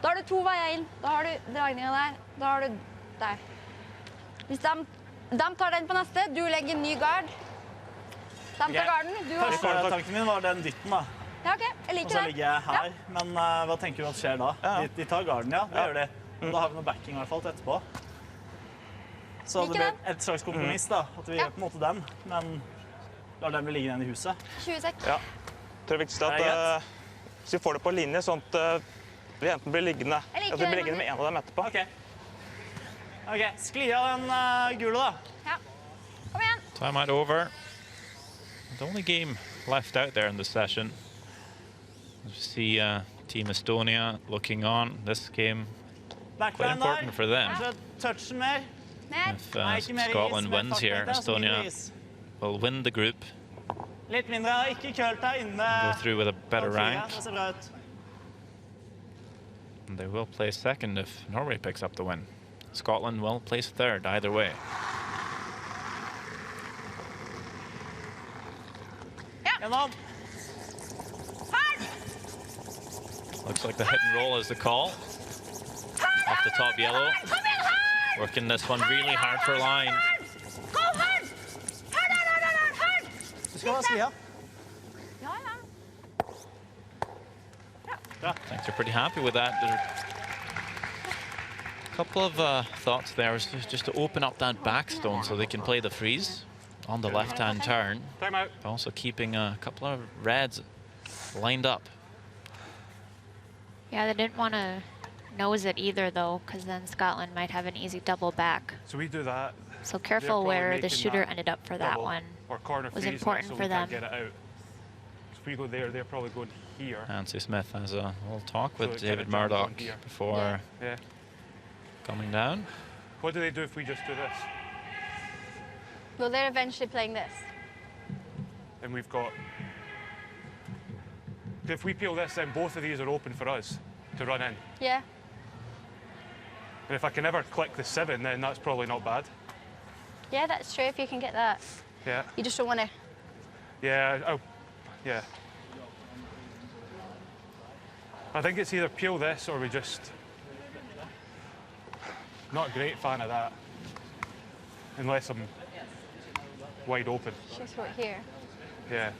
Da har du 2 veier inn. Da har du dragninga der. Da har du der. Hvis de tar den på neste, du legger en ny gard. De tar garden, du har... Tanken min var den dytten, da. Ja, ok. Jeg liker Og så ligger jeg her. Men hva tenker du at skjer da? De tar garden, ja. Det gjør de. Da har vi noe backing i hvert fall til etterpå. Så det blir et slags kompromiss, da. At vi gjør på en måte den, men lar den bli liggende igjen i huset. 20 sekk. Ja. Jeg tror det er viktigst at hvis vi får det på linje, sånn at vi enten blir liggende. At vi blir liggende med en av dem etterpå. OK, skli av den gule, da. Ja. Kom igjen. Timeout over. The only game left out there in the session. You see Team Estonia looking on. This game quite important for them. Touchen mer. If Scotland wins here, Estonia will win the group. Litt mindre, ikke kølt deg inne. Go through with a better rank. Det ser bra ut. And they will place second if Norway picks up the win. Scotland will place third either way. Gjennom. Looks like the hit and roll is the call. Off the top yellow. Working this one really hard for line. Go hard! Hard! Du skal ha sklia. I think they're pretty happy with that. There's a couple of thoughts there is just to open up that backstone so they can play the freeze on the left-hand turn. Time out. Also keeping a couple of reds lined up. Yeah, they didn't want to nose it either, though, because then Scotland might have an easy double back. So we do that. So careful where the shooter ended up for that one. Or corner was freeze important so for we them. can't get it out. So if we go there, they're probably going here. Nancy Smith has a little talk So with it David kinda jumps on Murdoch here. before Yeah. coming down. What do they do if we just do this? Well, they're eventually playing this. And we've got... If we peel this, then both of these are open for us to run in. Yeah. And if I can ever click the 7, then that's probably not bad. Yeah, that's true, if you can get that. Yeah. You just don't want to... Yeah, yeah. I think it's either peel this or we just... Not a great fan of that. Unless I'm wide open. Just right here. Yeah.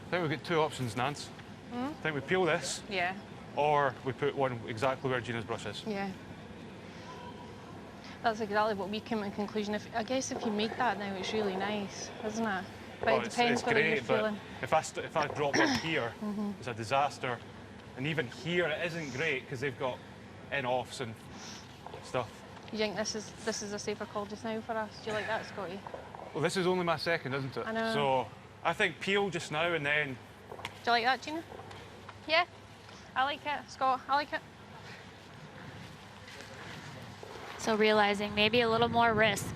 I think we've got 2 options, Nance. I think we peel this, Yeah. or we put one exactly where Gina's brush is. Yeah. That's exactly what we came to the conclusion. I guess if you make that now, it's really nice, isn't it? But Oh, it depends it's whether you're great, but feeling. if I drop up here, it's a disaster. And even here, it isn't great because they've got in-offs and stuff. You think this is a safer call just now for us? Do you like that, Scotty? Well, this is only my second, isn't it? I know. So I think peel just now and then. Do you like that, Gina? Yeah. I like it, Scott. I like it. So realizing maybe a little more risk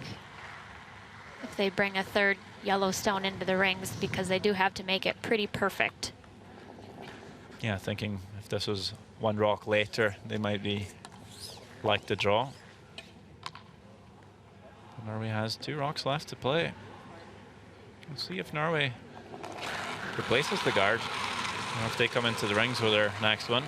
if they bring a third Yellowstone into the rings, because they do have to make it pretty perfect. Yeah, thinking if this was one rock later, they might be like to draw. Norway has 2 rocks left to play. Let's see if Norway replaces the guard, or if they come into the rings with their next one.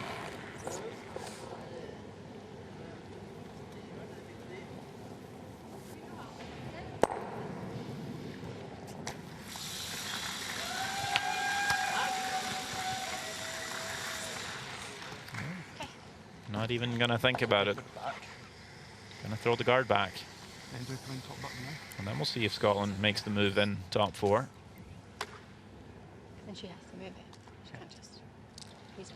Not even gonna think about it. Gonna throw the guard back. And then we'll see if Scotland makes the move in top 4. Then she has to move it. She can't just freeze it.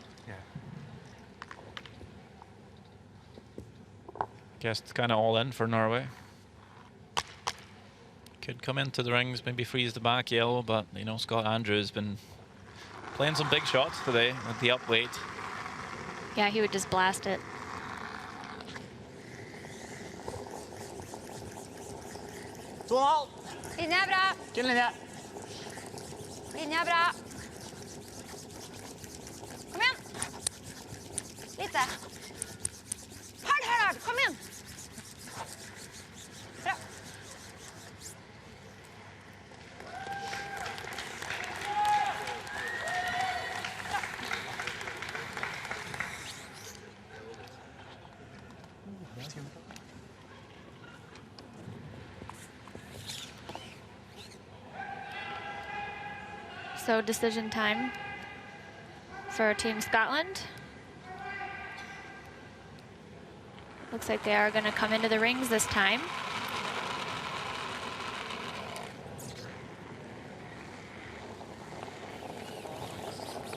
Yeah. Guess it's kind of all in for Norway. Could come into the rings, maybe freeze the back yellow, but you know, Scott Andrews been playing some big shots today with the up weight. Yeah, he would just blast it. 2,5. Linja er bra. Fin linje. Linja er bra. Kom igjen. Lite. Hard. Kom igjen. Bra. So decision time for Team Scotland. Looks like they are going to come into the rings this time.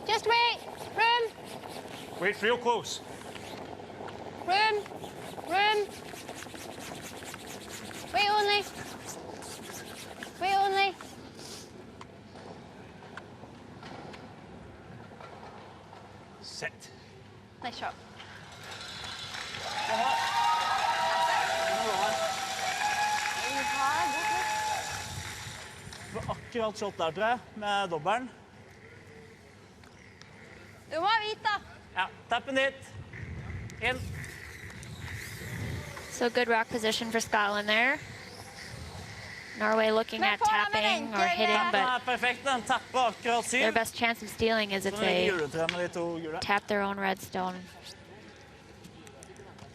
Just wait. Room. Wait real close. Room. Wait only. Wait only. Sit. Nice shot. Det var akkurat shot der, tror jeg, med dobbelen. Du må ha hvit, da. Ja, tappen dit. Inn. So good rock position for Scotland there. Norway looking at tapping or hitting, Den but er perfekt, den tapper akkurat their syv. best chance of stealing is if Så det er they juletre med de to gule. tap their own red stone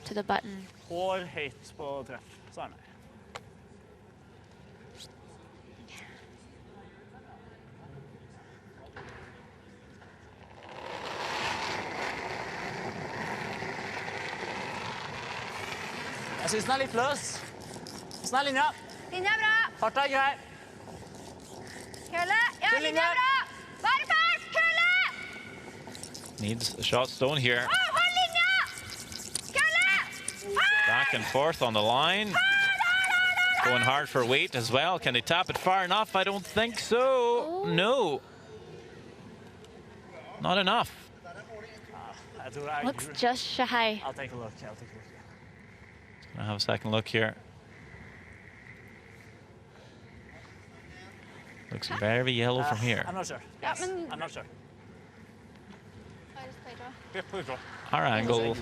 to the button. Hår høyt på treff, så er det. Jeg synes den er litt løs. Hvordan er linja? Linja er bra. Farta er grei. Kølle. Ja, Til linja linje. er bra. Bare fart. Kølle. Needs a shot stone here. Hold linja. Kølle. Back and forth on the line. Going hard for weight as well. Can they tap it far enough? I don't think so. No. Not enough. Jeg tror det er Looks gul. just shy. I'll take a look. I'll take a look. I'll have a second look here. Looks very yellow from here. I'm not sure. Ja, Yes, men- I'm not sure. Yeah, please draw. Our angle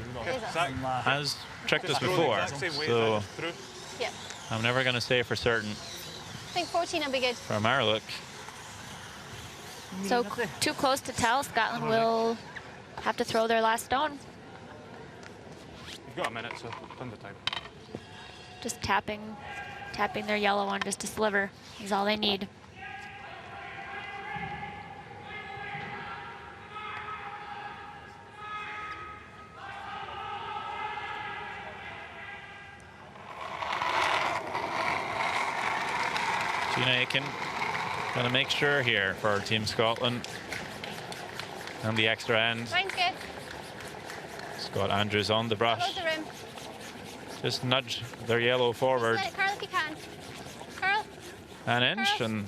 Zach, has tricked us just go the before, exact same way so through. Yeah. I'm never going to say for certain I think 14 will be good. from our look. So too close to tell. Scotland will have to throw their last stone. You've got a minute, so plenty of time. Just tapping their yellow one just a sliver is all they need. Gina Aiken going to make sure here for Team Scotland. On the extra end, Line's good. Scott Andrews on the brush. Close the rim. Just nudge their yellow forward Let it curl if you can. Curl. an inch, and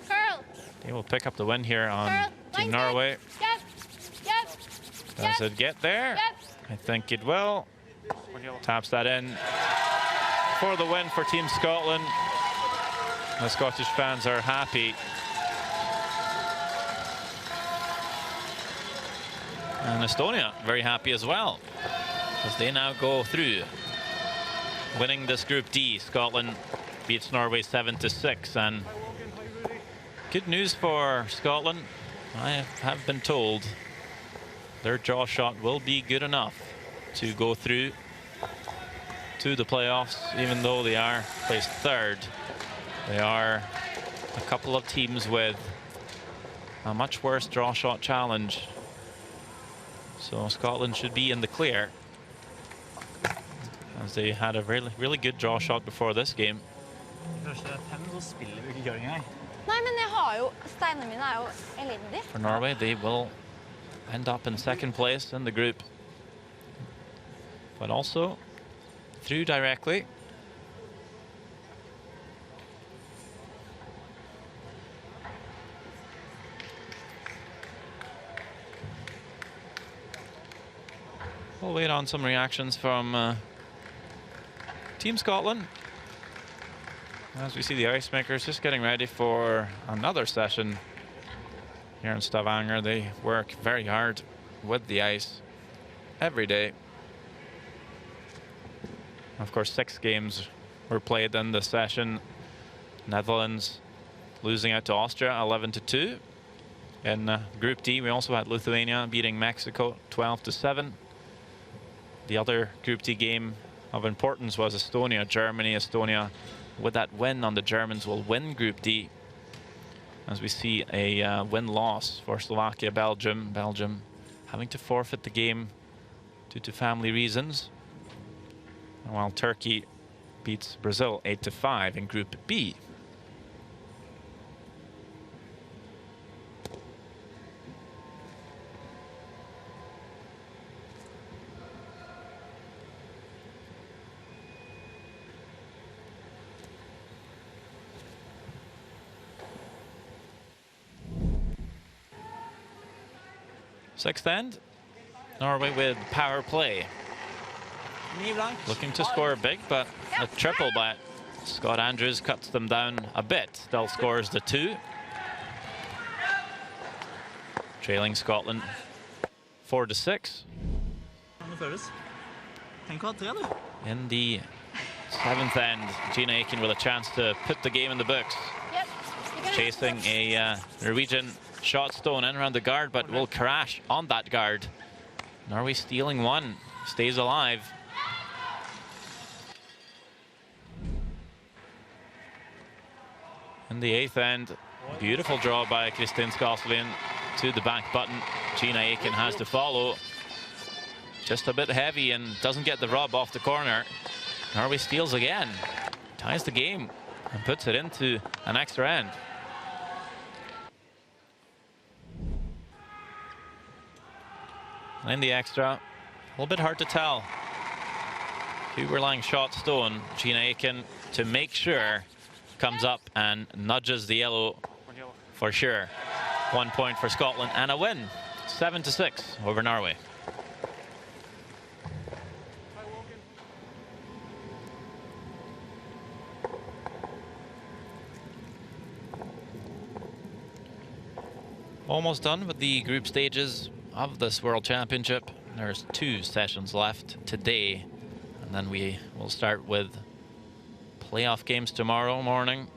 Curl. they will pick up the win here on Curl. Team Line's good. Norway. Yep. Does it get there? Yep. I think it will. Taps that in for the win for Team Scotland. The Scottish fans are happy. And Estonia very happy as well, as they now go through, winning this Group D. Scotland beats Norway 7-6, and good news for Scotland. I have been told their draw shot will be good enough to go through to the playoffs, even though they are placed third. They are a couple of teams with a much worse draw shot challenge. So Scotland should be in the clear, as they had a really good draw shot before this game. Nei, men jeg har jo, steinene mine er jo elendig. For Norway, they will end up in second place in the group, but also through directly. We'll wait on some reactions from Team Scotland. As we see the ice makers just getting ready for another session here in Stavanger. They work very hard with the ice every day. Of course, 6 games were played in the session. Netherlands losing out to Austria 11-2. In Group D, we also had Lithuania beating Mexico 12-7. The other Group D game of importance was Estonia, Germany. Estonia, with that win on the Germans, will win Group D. As we see a win-loss for Slovakia, Belgium. Belgium having to forfeit the game due to family reasons. While Turkey beats Brazil 8-5 in Group B. Sixth end, Norway with power play. Looking to score big, but a triple by Scott Andrews cuts them down a bit. Still scores the 2. Trailing Scotland 4-6. In the 7th end, Gina Aiken with a chance to put the game in the books. Chasing a Norwegian shot stone in around the guard, but will crash on that guard. Norway stealing 1, stays alive. In the 8th end, beautiful draw by Kristin Skaslien to the back button. Gina Aiken has to follow. Just a bit heavy and doesn't get the rub off the corner. Norway steals again, ties the game and puts it into an extra end. In the extra, a little bit hard to tell who were lying shot stone. Gina Aiken, to make sure, comes up and nudges the yellow for sure. 1 point for Scotland and a win, 7-6 over Norway. Almost done with the group stages of this World Championship. There's 2 sessions left today, and then we will start with playoff games tomorrow morning.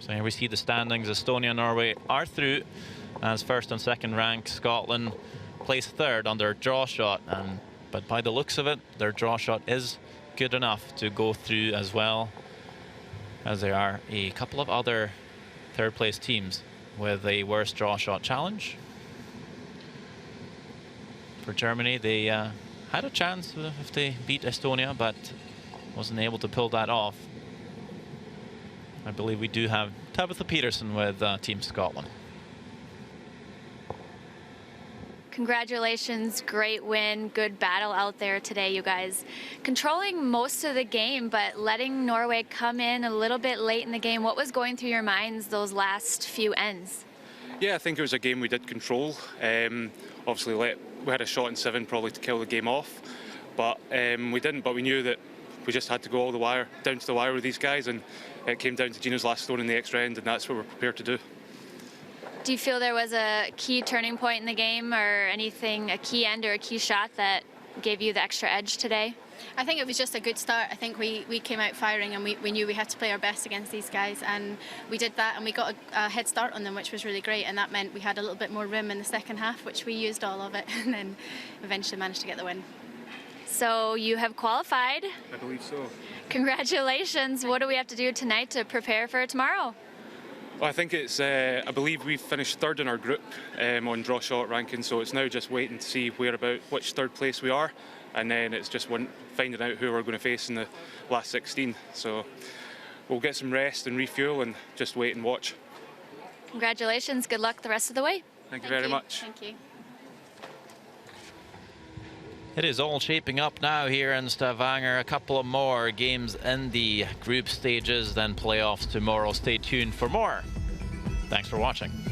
So here we see the standings. Estonia and Norway are through as first and second rank. Scotland placed 3rd on their draw shot, but by the looks of it, their draw shot is good enough to go through, as well as there are a couple of other 3rd place teams with a worse draw shot challenge. For Germany, they had a chance if they beat Estonia, but wasn't able to pull that off. I believe we do have Tabitha Peterson with Team Scotland. Congratulations, great win, good battle out there today, you guys. Controlling most of the game, but letting Norway come in a little bit late in the game. What was going through your minds those last few ends? Yeah, I think it was a game we did control. Obviously, we had a shot in 7 probably to kill the game off, but we didn't. But we knew that we just had to go all the wire, down to the wire with these guys, and it came down to Gina's last stone in the extra end, and that's what we're prepared to do. Do you feel there was a key turning point in the game, or anything, a key end or a key shot that gave you the extra edge today? I think it was just a good start. I think we came out firing, and we knew we had to play our best against these guys, and we did that, and we got a head start on them, which was really great, and that meant we had a little bit more room in the second half, which we used all of it, and then eventually managed to get the win. So you have qualified. I believe so. Congratulations. What do we have to do tonight to prepare for tomorrow? Well, I think it's, I believe we've finished 3rd in our group on draw shot ranking, so it's now just waiting to see which 3rd place we are, and then it's just finding out who we're going to face in the last 16. So we'll get some rest and refuel and just wait and watch. Congratulations. Good luck the rest of the way. Thank you very much. Thank you. It is all shaping up now here in Stavanger. A couple of more games in the group stages, then playoffs tomorrow. Stay tuned for more. Thanks for watching.